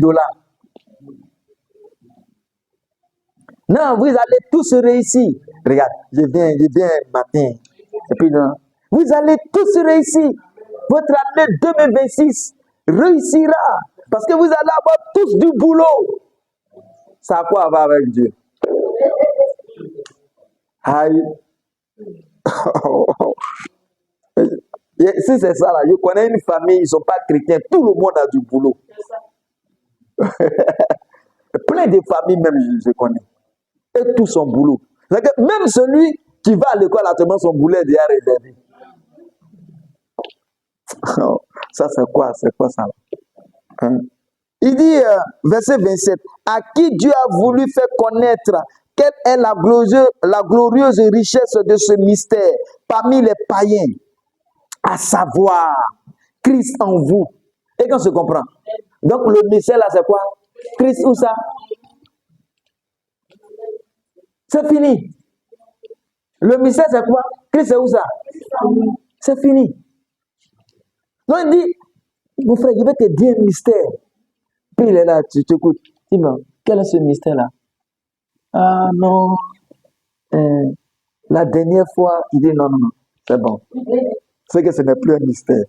Non, vous allez tous réussir. Regarde, je viens matin. Et puis non, vous allez tous réussir. Votre année 2026 réussira. Parce que vous allez avoir tous du boulot. Ça a quoi à voir avec Dieu? Aïe. Si c'est ça là, je connais une famille, ils ne sont pas chrétiens, tout le monde a du boulot. Plein de familles même, je connais. Et tout son boulot. Même celui qui va à l'école, actuellement, son boulot est déjà réservé. Ça, c'est quoi ça? Hein? Il dit, verset 27, à qui Dieu a voulu faire connaître quelle est la glorieuse richesse de ce mystère parmi les païens, à savoir Christ en vous. Et qu'on se comprend. Donc le mystère là, c'est quoi? Christ où ça? C'est fini. Le mystère, c'est quoi? Christ, c'est où ça? C'est fini. Donc, il dit, mon frère, je vais te dire un mystère. Puis il est là, tu t'écoutes. Dis-moi, quel est ce mystère-là? Ah non. La dernière fois, il dit non, non, non, c'est bon. C'est que ce n'est plus un mystère.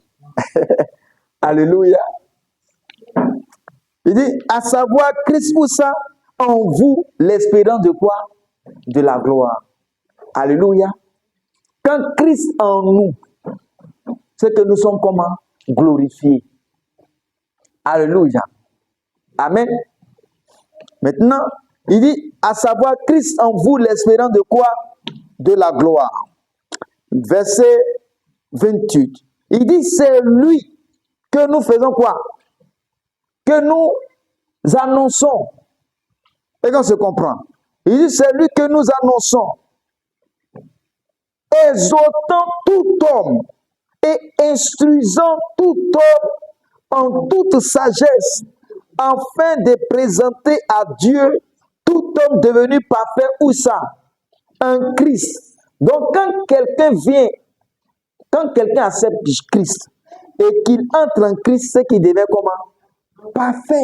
Alléluia. Il dit, à savoir, Christ ou ça, en vous, l'espérance de quoi? De la gloire. Alléluia. Quand Christ en nous, c'est que nous sommes comment? Glorifiés. Alléluia. Amen. Maintenant, il dit, à savoir, Christ en vous, l'espérance de quoi? De la gloire. Verset 28. Il dit, c'est lui que nous faisons quoi? Que nous annonçons. Et qu'on se comprend. Il dit, c'est lui que nous annonçons. Exhortant tout homme et instruisant tout homme en toute sagesse, afin de présenter à Dieu tout homme devenu parfait, où ça? Un Christ. Donc quand quelqu'un vient, quand quelqu'un accepte Christ et qu'il entre en Christ, c'est qu'il devient comment? Parfait.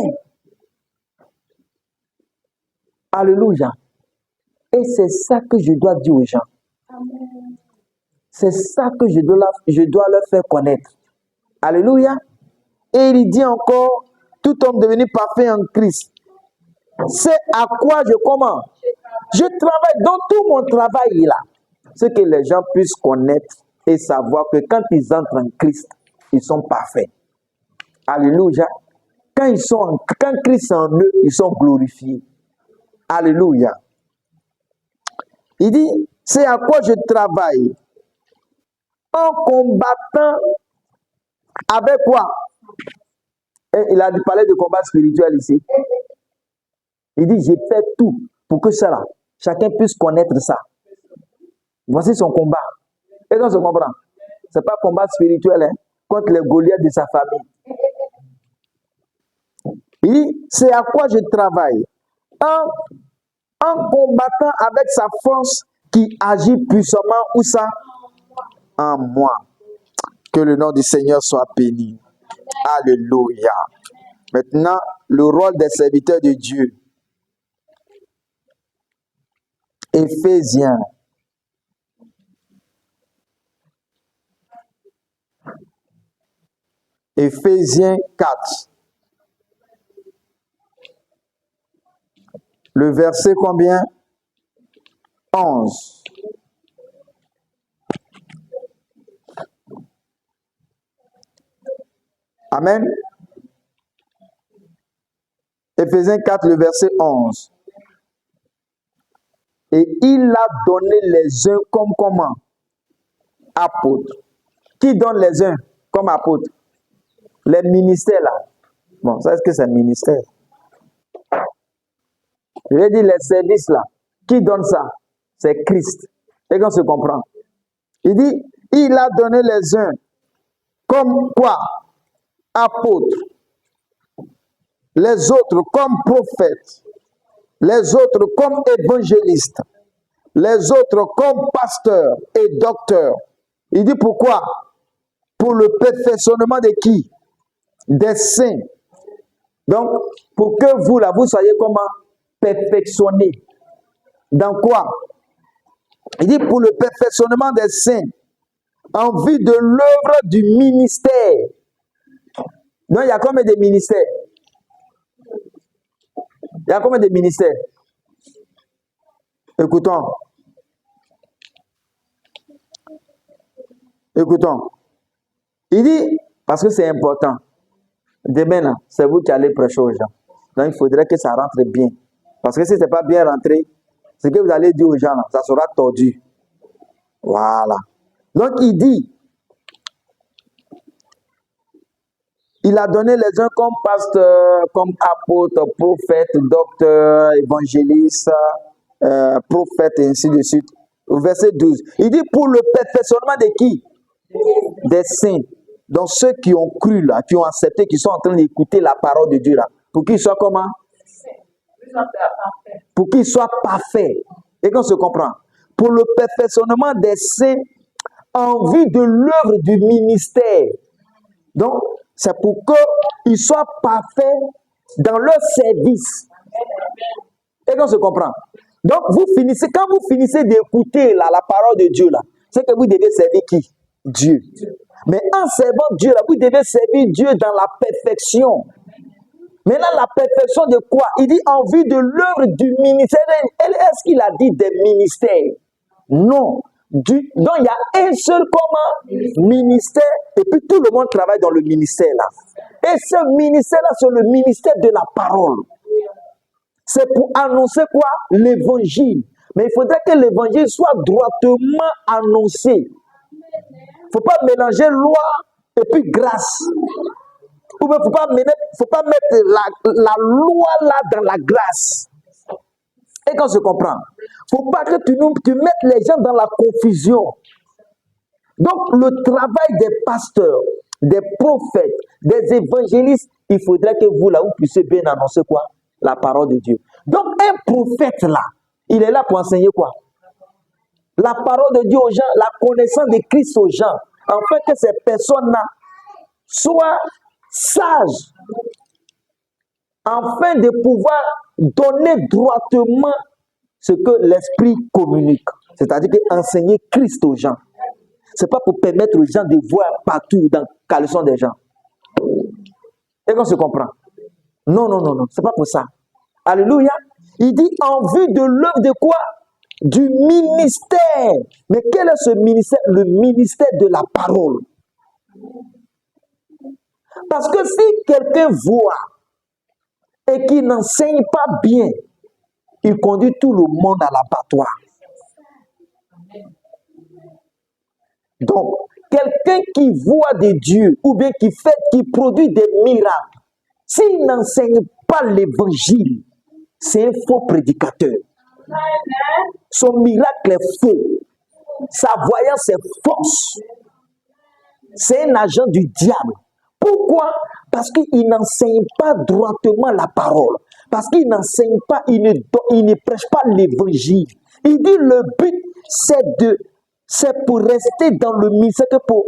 Alléluia. Et c'est ça que je dois dire aux gens. C'est ça que je dois leur faire connaître. Alléluia. Et il dit encore, tout homme devenu parfait en Christ. C'est à quoi je commence. Je travaille, dans tout mon travail là. C'est que les gens puissent connaître et savoir que quand ils entrent en Christ, ils sont parfaits. Alléluia. Quand Christ est en eux, ils sont glorifiés. Alléluia. Il dit, c'est à quoi je travaille. En combattant avec quoi? Et il a parlé de combat spirituel ici. Il dit, j'ai fait tout pour que ça là, chacun puisse connaître ça. Voici son combat. Et on se comprend. Ce n'est pas combat spirituel hein, contre les Goliaths de sa famille. Il dit, c'est à quoi je travaille. En combattant avec sa force qui agit puissamment, où ça? En moi. Que le nom du Seigneur soit béni. Alléluia. Maintenant, le rôle des serviteurs de Dieu. Éphésiens. Éphésiens 4. Le verset combien? 11. Amen. Éphésiens 4, le verset 11. Et il a donné les uns comme comment? Apôtres. Qui donne les uns comme apôtres? Les ministères là. Bon, ça est-ce que c'est un ministère? Je vais dire les services là. Qui donne ça? C'est Christ. Et qu'on se comprend. Il dit, il a donné les uns comme quoi? Apôtres. Les autres comme prophètes. Les autres comme évangélistes. Les autres comme pasteurs et docteurs. Il dit pourquoi? Pour le perfectionnement de qui? Des saints. Donc, pour que vous là, vous soyez comment? Perfectionnés. Dans quoi? Il dit pour le perfectionnement des saints. En vue de l'œuvre du ministère. Donc, il y a combien de ministères? Il y a combien de ministères? Écoutons. Écoutons. Il dit, parce que c'est important. Demain, c'est vous qui allez prêcher aux gens. Donc, il faudrait que ça rentre bien. Parce que si ce n'est pas bien rentré, ce que vous allez dire aux gens, ça sera tordu. Voilà. Donc, il dit, il a donné les uns comme pasteurs, comme apôtres, prophètes, docteurs, évangélistes, prophètes, et ainsi de suite. Au verset 12. Il dit pour le perfectionnement de qui? Des saints. Donc ceux qui ont cru là, qui ont accepté, qui sont en train d'écouter la parole de Dieu là. Pour qu'ils soient comment? Pour qu'ils soient parfaits. Et qu'on se comprend. pour le perfectionnement des saints en vue de l'œuvre du ministère. Donc, c'est pour qu'ils soient parfaits dans leur service. Et qu'on se comprend. Donc, quand vous finissez d'écouter la parole de Dieu, là, c'est que vous devez servir qui? Dieu. Mais en servant Dieu, là, vous devez servir Dieu dans la perfection. Maintenant, la perfection de quoi? Il dit en vue de l'œuvre du ministère. Est-ce qu'il a dit des ministères? Non. Donc, il y a un seul ministère, et puis tout le monde travaille dans le ministère là. Et ce ministère-là, c'est le ministère de la parole. C'est pour annoncer quoi? L'évangile. Mais il faudrait que l'évangile soit droitement annoncé. Il ne faut pas mélanger loi et puis grâce. Ou bien il ne faut pas mettre la loi là dans la grâce. Et quand se comprend, il ne faut pas que tu mettes les gens dans la confusion. Donc, le travail des pasteurs, des prophètes, des évangélistes, il faudrait que vous, là, vous puissiez bien annoncer quoi? La parole de Dieu. Donc, un prophète, là, il est là pour enseigner quoi? La parole de Dieu aux gens, la connaissance de Christ aux gens, afin que ces personnes-là soient sages, afin de pouvoir donner droitement ce que l'Esprit communique. C'est-à-dire enseigner Christ aux gens. Ce n'est pas pour permettre aux gens de voir partout dans le caleçon des gens. Et qu'on se comprend? Non, ce n'est pas pour ça. Alléluia. Il dit en vue de l'œuvre de quoi? Du ministère. Mais quel est ce ministère? Le ministère de la parole. Parce que si quelqu'un voit et qui n'enseigne pas bien, il conduit tout le monde à l'abattoir. Donc, quelqu'un qui voit de Dieu ou bien qui produit des miracles, s'il n'enseigne pas l'évangile, c'est un faux prédicateur. Son miracle est faux. Sa voyance est fausse. C'est un agent du diable. Pourquoi? Parce qu'il n'enseigne pas droitement la parole. Parce qu'il n'enseigne pas, il ne prêche pas l'évangile. Il dit le but, c'est pour rester dans le ministère, pour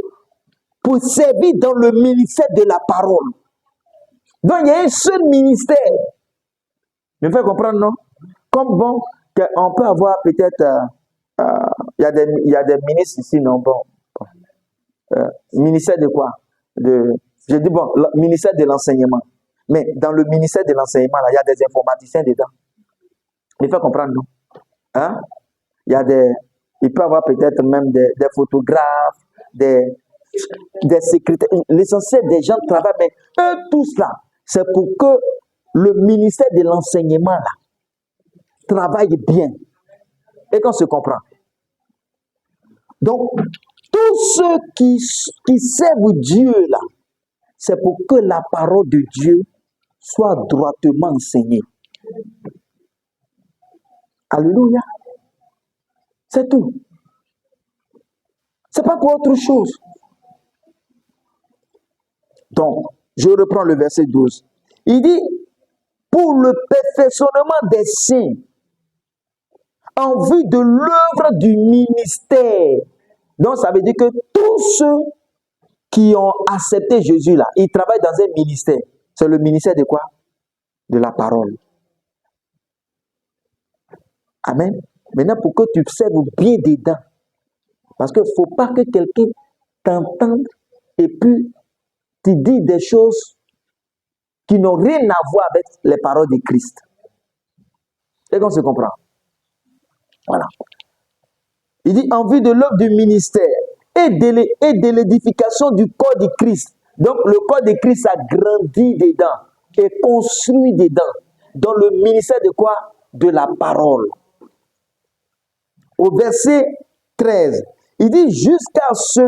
servir dans le ministère de la parole. Donc il y a un seul ministère. Je me fais comprendre, non? Comme bon, on peut avoir peut-être, il y a des ministres ici, non? Bon. Ministère de quoi? Je dis bon, le ministère de l'enseignement. Mais dans le ministère de l'enseignement, il y a des informaticiens dedans. Je me fais comprendre, non? Hein? Il peut y avoir peut-être même des photographes, des secrétaires. L'essentiel des gens travaillent, mais eux tous là, c'est pour que le ministère de l'enseignement là travaille bien. Et qu'on se comprend. Donc, tous ceux qui servent Dieu là, c'est pour que la parole de Dieu soit droitement enseignée. Alléluia. C'est tout. C'est pas pour autre chose. Donc, je reprends le verset 12. Il dit, pour le perfectionnement des saints, en vue de l'œuvre du ministère. Donc, ça veut dire que tous ceux qui ont accepté Jésus là, ils travaillent dans un ministère. C'est le ministère de quoi? De la parole. Amen. Maintenant, pour que tu serves bien dedans, parce qu'il ne faut pas que quelqu'un t'entende et puis tu dis des choses qui n'ont rien à voir avec les paroles de Christ. Et qu'on se comprend. Voilà. Il dit en vue de l'œuvre du ministère et de l'édification du corps de Christ. Donc le corps de Christ a grandi dedans et construit dedans. Dans le ministère de quoi? De la parole. Au verset 13, il dit jusqu'à ce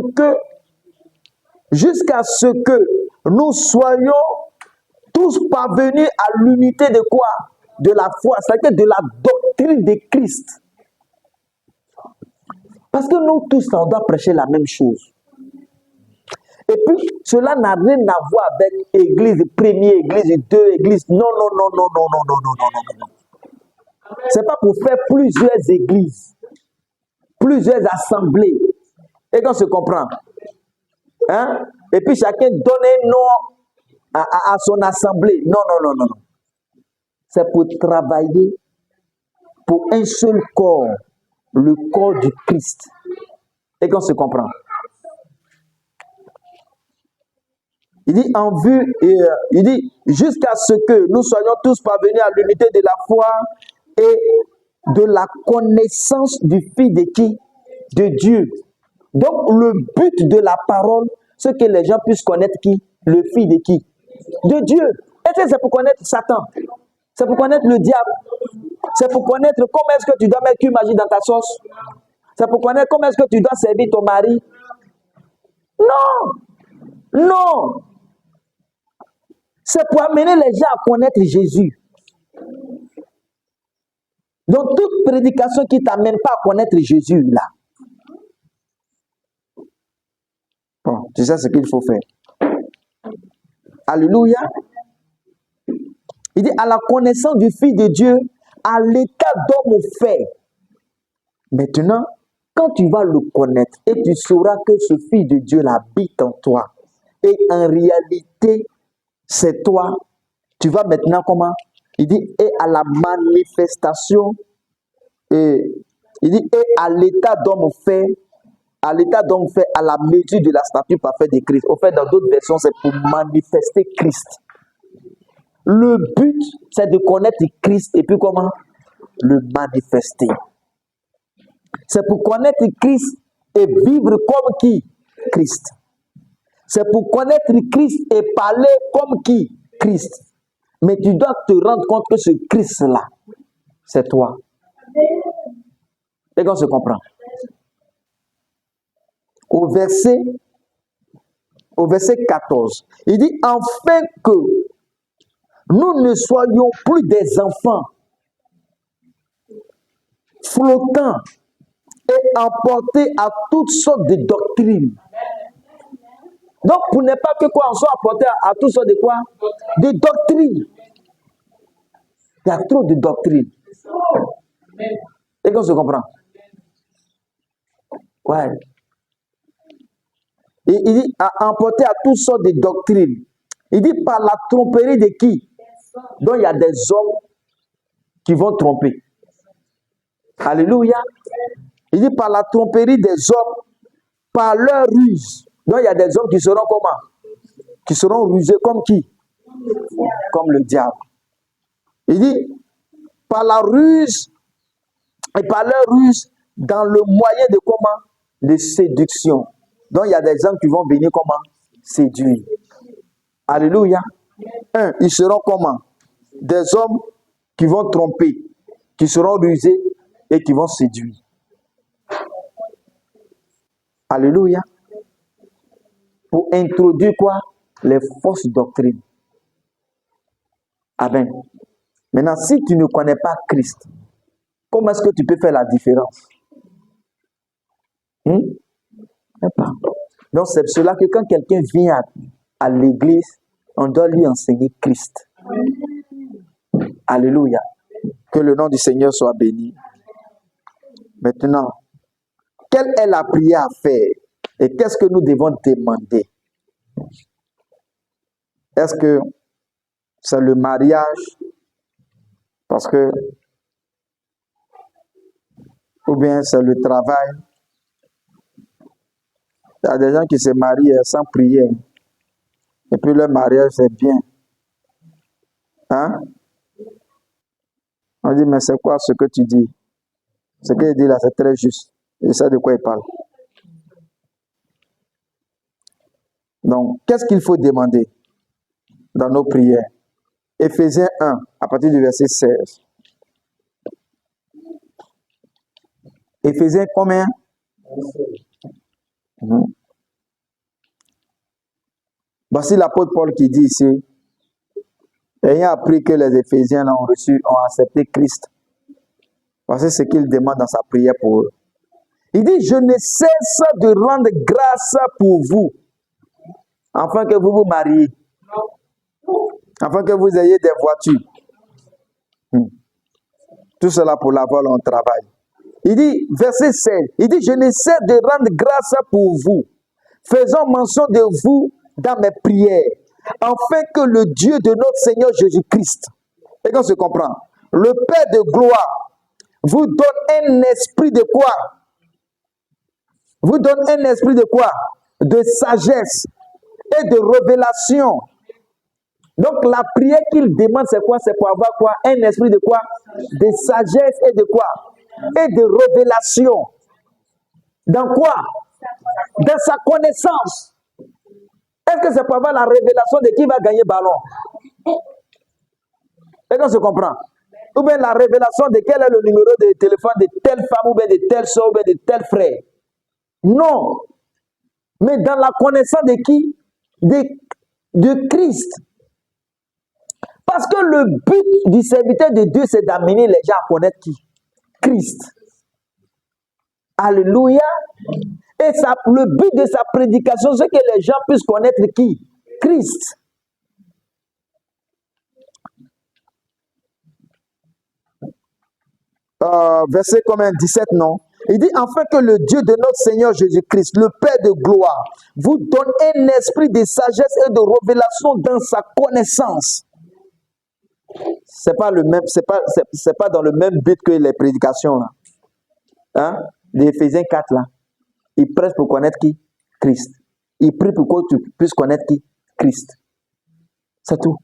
que nous soyons tous parvenus à l'unité de quoi? De la foi, c'est-à-dire de la doctrine de Christ. Parce que nous tous, on doit prêcher la même chose. Et puis, cela n'a rien à voir avec église première, église deux, église. Non. C'est pas pour faire plusieurs églises. plusieurs assemblées. Et qu'on se comprend. Hein? Et puis chacun donne un nom à son assemblée. Non, non, non, non, non. C'est pour travailler pour un seul corps, le corps du Christ. Et qu'on se comprend. Il dit en vue, il dit jusqu'à ce que nous soyons tous parvenus à l'unité de la foi et de la connaissance du Fils de qui? De Dieu. Donc le but de la parole, c'est que les gens puissent connaître qui? Le Fils de qui? De Dieu. Et c'est pour connaître Satan. C'est pour connaître le diable. C'est pour connaître comment est-ce que tu dois mettre une magie dans ta sauce. C'est pour connaître comment est-ce que tu dois servir ton mari. Non. Non. C'est pour amener les gens à connaître Jésus. Donc, toute prédication qui ne t'amène pas à connaître Jésus, là. Bon, tu sais ce qu'il faut faire. Alléluia. Il dit à la connaissance du Fils de Dieu, à l'état d'homme fait. Maintenant, quand tu vas le connaître et tu sauras que ce Fils de Dieu l'habite en toi, et en réalité, c'est toi, tu vas maintenant comment? Il dit, et à la manifestation, et il dit, et à l'état d'homme fait, à l'état d'homme fait, à la mesure de la stature parfaite de Christ. Au fait, dans d'autres versions, c'est pour manifester Christ. Le but, c'est de connaître Christ et puis comment? Le manifester. C'est pour connaître Christ et vivre comme qui? Christ. C'est pour connaître Christ et parler comme qui? Christ. Mais tu dois te rendre compte que ce Christ-là, c'est toi. Et qu'on se comprend. Au verset 14, il dit, afin que nous ne soyons plus des enfants flottants et emportés à toutes sortes de doctrines. Donc, pour ne pas que quoi, on soit apporté à toutes sortes de quoi? De doctrines. Il y a trop de doctrines. Et qu'on se comprend? Ouais. Et il dit, à emporter à toutes sortes de doctrines. Il dit, par la tromperie de qui? Donc, il y a des hommes qui vont tromper. Alléluia. Il dit, par la tromperie des hommes, par leur ruse. Donc, il y a des hommes qui seront comment? Qui seront rusés comme qui? Comme le diable. Il dit, par la ruse, et par leur ruse, dans le moyen de comment? De séduction. Donc, il y a des hommes qui vont venir comment? Séduire. Alléluia. Ils seront comment? Des hommes qui vont tromper, qui seront rusés et qui vont séduire. Alléluia. Pour introduire quoi? Les fausses doctrines. Amen. Maintenant, si tu ne connais pas Christ, comment est-ce que tu peux faire la différence? Donc, c'est cela que quand quelqu'un vient à l'église, on doit lui enseigner Christ. Alléluia. Que le nom du Seigneur soit béni. Maintenant, quelle est la prière à faire? Et qu'est-ce que nous devons demander? Est-ce que c'est le mariage? Parce que, ou bien c'est le travail? Il y a des gens qui se marient sans prière. Et puis leur mariage, c'est bien. Hein? On dit, mais c'est quoi ce que tu dis? Ce qu'il dit là, c'est très juste. Je sais de quoi il parle. Donc, qu'est-ce qu'il faut demander dans nos prières? Éphésiens 1, à partir du verset 16. Éphésiens combien? Voici l'apôtre Paul qui dit ici, ayant appris que les Éphésiens ont accepté Christ. Voici ce qu'il demande dans sa prière pour eux. Il dit, je ne cesse de rendre grâce pour vous, afin que vous vous mariez, afin que vous ayez des voitures. Tout cela pour l'avoir en travail. Il dit, verset 16, il dit, je ne cesse de rendre grâce pour vous, faisant mention de vous dans mes prières, afin que le Dieu de notre Seigneur Jésus-Christ, et qu'on se comprend, le Père de gloire, vous donne un esprit de quoi? Vous donne un esprit de quoi? De sagesse et de révélation. Donc la prière qu'il demande, c'est quoi? C'est pour avoir quoi? Un esprit de quoi? De sagesse et de quoi? Et de révélation. Dans quoi? Dans sa connaissance. Est-ce que c'est pour avoir la révélation de qui va gagner ballon? Est-ce qu'on se comprend? Ou bien la révélation de quel est le numéro de téléphone de telle femme, ou bien de telle soeur, ou bien de tel frère? Non. Mais dans la connaissance de qui? De Christ. Parce que le but du serviteur de Dieu, c'est d'amener les gens à connaître qui? Christ. Alléluia. Et ça, le but de sa prédication, c'est que les gens puissent connaître qui? Christ. Verset combien? 17, non? Il dit, afin que le Dieu de notre Seigneur Jésus-Christ, le Père de gloire, vous donne un esprit de sagesse et de révélation dans sa connaissance. C'est pas le même, c'est pas dans le même but que les prédications là. Hein? D'Éphésiens 4 là. Il prêche pour connaître qui? Christ. Il prie pour que tu puisses connaître qui? Christ. C'est tout.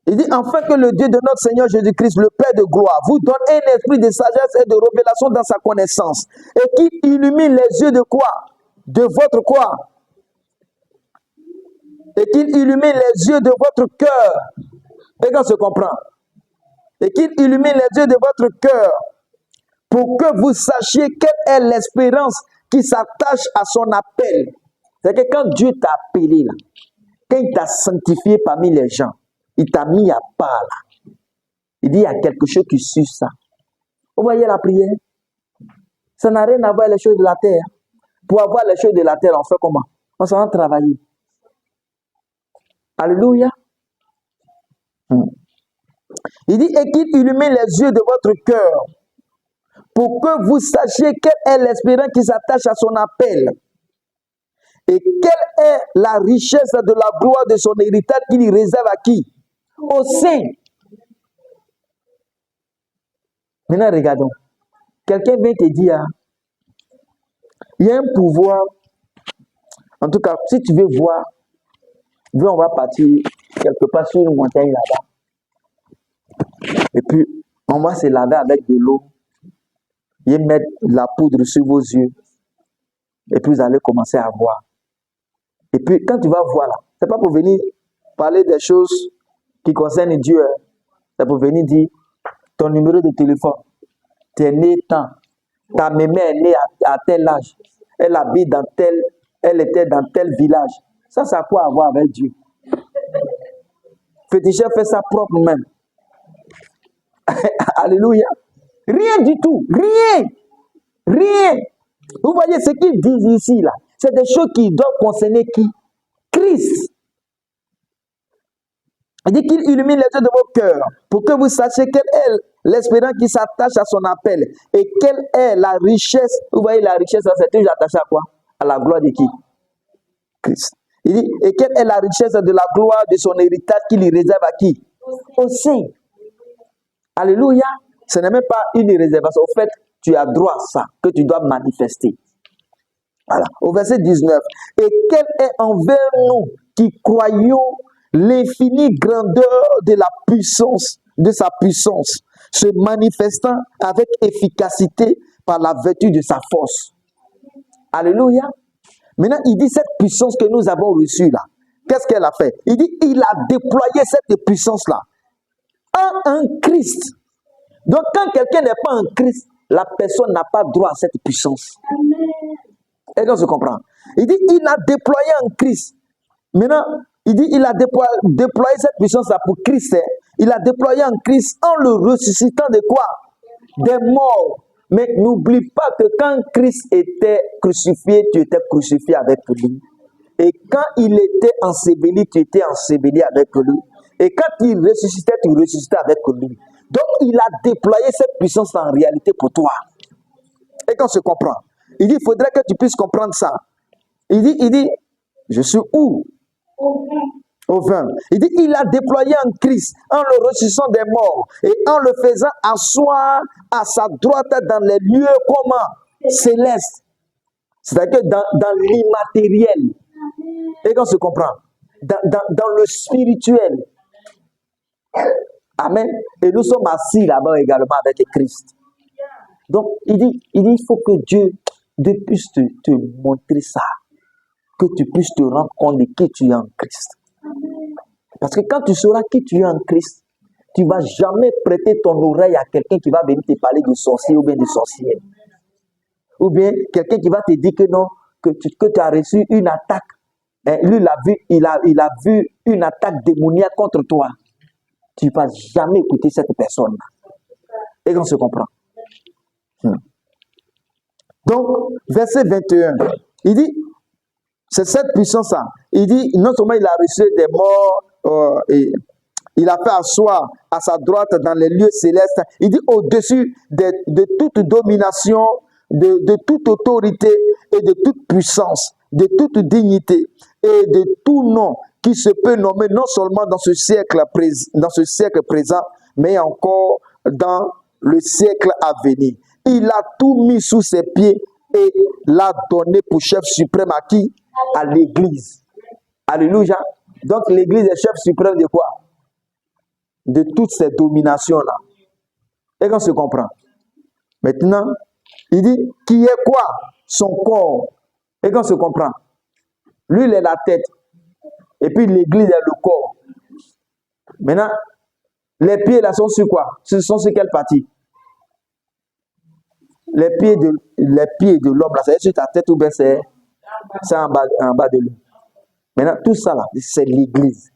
Il dit, afin que le Dieu de notre Seigneur Jésus-Christ, le Père de gloire, vous donne un esprit de sagesse et de révélation dans sa connaissance, et qui illumine les yeux de quoi? De votre quoi? Et qu'il illumine les yeux de votre cœur. Et qu'on se comprend. Et qu'il illumine les yeux de votre cœur, pour que vous sachiez quelle est l'espérance qui s'attache à son appel. C'est que quand Dieu t'a appelé là, quand il t'a sanctifié parmi les gens, il t'a mis à part là. Il dit, il y a quelque chose qui suit ça. Vous voyez la prière? Ça n'a rien à voir avec les choses de la terre. Pour avoir les choses de la terre, on fait comment? On s'en va travailler. Alléluia. Il dit, et qu'il illumine les yeux de votre cœur, pour que vous sachiez quelle est l'espérance qui s'attache à son appel. Et quelle est la richesse de la gloire de son héritage qu'il y réserve à qui? Aux saints. Maintenant, regardons. Quelqu'un vient te dire, il y a un pouvoir. En tout cas, si tu veux voir, on va partir quelque part sur une montagne là-bas. Et puis, on va se laver avec de l'eau. Et mettre la poudre sur vos yeux. Et puis, vous allez commencer à voir. Et puis, quand tu vas voir là, c'est pas pour venir parler des choses qui concernent Dieu. Hein. C'est pour venir dire ton numéro de téléphone. Tu es né tant. Ta mémé est née à tel âge. Elle habite dans tel. Elle était dans tel village. Ça a quoi à voir avec Dieu? Féticheur fait ça propre même. Alléluia. Rien du tout. Rien. Rien. Vous voyez ce qu'ils disent ici là. C'est des choses qui doivent concerner qui? Christ. Il dit qu'il illumine les yeux de vos cœurs pour que vous sachiez quelle est l'espérance qui s'attache à son appel et quelle est la richesse. Vous voyez la richesse, c'est toujours attaché à quoi? À la gloire de qui? Christ. Il dit, et quelle est la richesse de la gloire de son héritage qu'il y réserve à qui? Aux saints. Alléluia. Ce n'est même pas une réservation. Au fait, tu as droit à ça, que tu dois manifester. Voilà. Au verset 19. Et quelle est envers nous qui croyons l'infinie grandeur de la puissance, de sa puissance, se manifestant avec efficacité par la vertu de sa force. Alléluia. Maintenant, il dit cette puissance que nous avons reçue là. Qu'est-ce qu'elle a fait? Il dit, il a déployé cette puissance-là en un Christ. Donc, quand quelqu'un n'est pas en Christ, la personne n'a pas droit à cette puissance. Et donc, je comprends. Il dit, il a déployé en Christ. Maintenant, il dit, il a déployé cette puissance-là pour Christ. Il a déployé en Christ en le ressuscitant de quoi? Des morts. Mais n'oublie pas que quand Christ était crucifié, tu étais crucifié avec lui. Et quand il était enseveli, tu étais enseveli avec lui. Et quand il ressuscitait, tu ressuscitais avec lui. Donc, il a déployé cette puissance en réalité pour toi. Et qu'on se comprend. Il dit, il faudrait que tu puisses comprendre ça. Il dit, je suis où? Au 20. Il dit, il a déployé en Christ, en le ressuscitant des morts, et en le faisant asseoir à sa droite dans les lieux comment? Célestes. C'est-à-dire dans l'immatériel. Et qu'on se comprend. Dans le spirituel. Amen. Et nous sommes assis là-bas également avec Christ. Donc, il dit, il faut que Dieu puisse te montrer ça. Que tu puisses te rendre compte de qui tu es en Christ. Parce que quand tu sauras qui tu es en Christ, tu ne vas jamais prêter ton oreille à quelqu'un qui va venir te parler de sorcier ou bien de sorcière. Ou bien quelqu'un qui va te dire que non, que tu as reçu une attaque. Et lui, il a vu une attaque démoniaque contre toi. Tu ne vas jamais écouter cette personne. Et on se comprend. Donc, verset 21, il dit, c'est cette puissance-là. Il dit, non seulement il a reçu des morts, et il a fait asseoir à sa droite dans les lieux célestes. Il dit, au-dessus de toute domination, de toute autorité et de toute puissance, de toute dignité et de tout nom qui se peut nommer non seulement dans ce siècle présent, mais encore dans le siècle à venir. Il a tout mis sous ses pieds et l'a donné pour chef suprême à qui? À l'Église. Alléluia. Donc l'Église est chef suprême de quoi? De toutes ces dominations-là. Et qu'on se comprend. Maintenant, il dit, qui est quoi? Son corps. Et qu'on se comprend. Lui, il est la tête. Et puis l'Église est le corps. Maintenant, les pieds là sont sur quoi? Ce sont sur quelle partie? Les pieds de l'homme là, c'est sur ta tête ou bien c'est en bas de lui. Maintenant, tout ça là, c'est l'Église.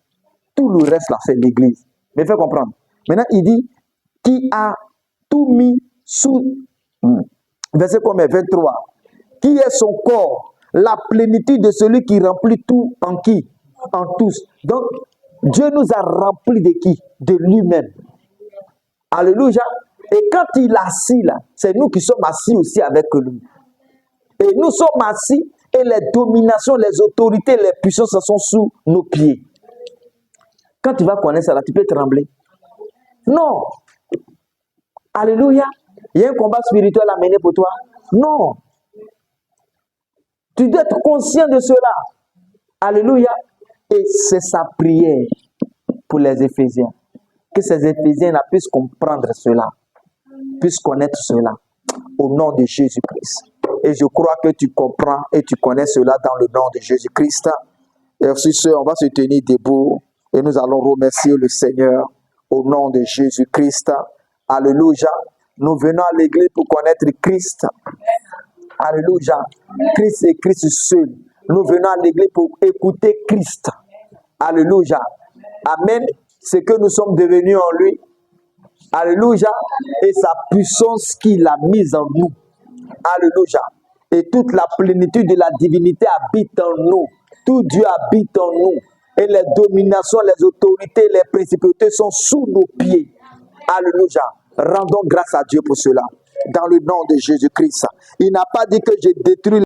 Tout le reste là, c'est l'Église. Mais fais comprendre. Maintenant, il dit, qui a tout mis sous... Verset combien? 23. Qui est son corps? La plénitude de celui qui remplit tout en qui? En tous. Donc, Dieu nous a remplis de qui? De lui-même. Alléluia. Et quand il est assis là, c'est nous qui sommes assis aussi avec lui. Et nous sommes assis et les dominations, les autorités, les puissances sont sous nos pieds. Quand tu vas connaître ça là, tu peux trembler. Non. Alléluia. Il y a un combat spirituel à mener pour toi. Non. Tu dois être conscient de cela. Alléluia. Et c'est sa prière pour les Éphésiens. Que ces Éphésiens puissent comprendre cela. Puissent connaître cela. Au nom de Jésus-Christ. Et je crois que tu comprends et tu connais cela dans le nom de Jésus-Christ. Et sur ce, on va se tenir debout et nous allons remercier le Seigneur au nom de Jésus-Christ. Alléluia. Nous venons à l'église pour connaître Christ. Alléluia. Christ et Christ seul. Nous venons à l'église pour écouter Christ. Alléluia. Amen. Ce que nous sommes devenus en lui. Alléluia. Et sa puissance qu'il a mise en nous. Alléluia. Et toute la plénitude de la divinité habite en nous. Tout Dieu habite en nous. Et les dominations, les autorités, les principautés sont sous nos pieds. Alléluia. Rendons grâce à Dieu pour cela. Dans le nom de Jésus-Christ. Il n'a pas dit que j'ai détruit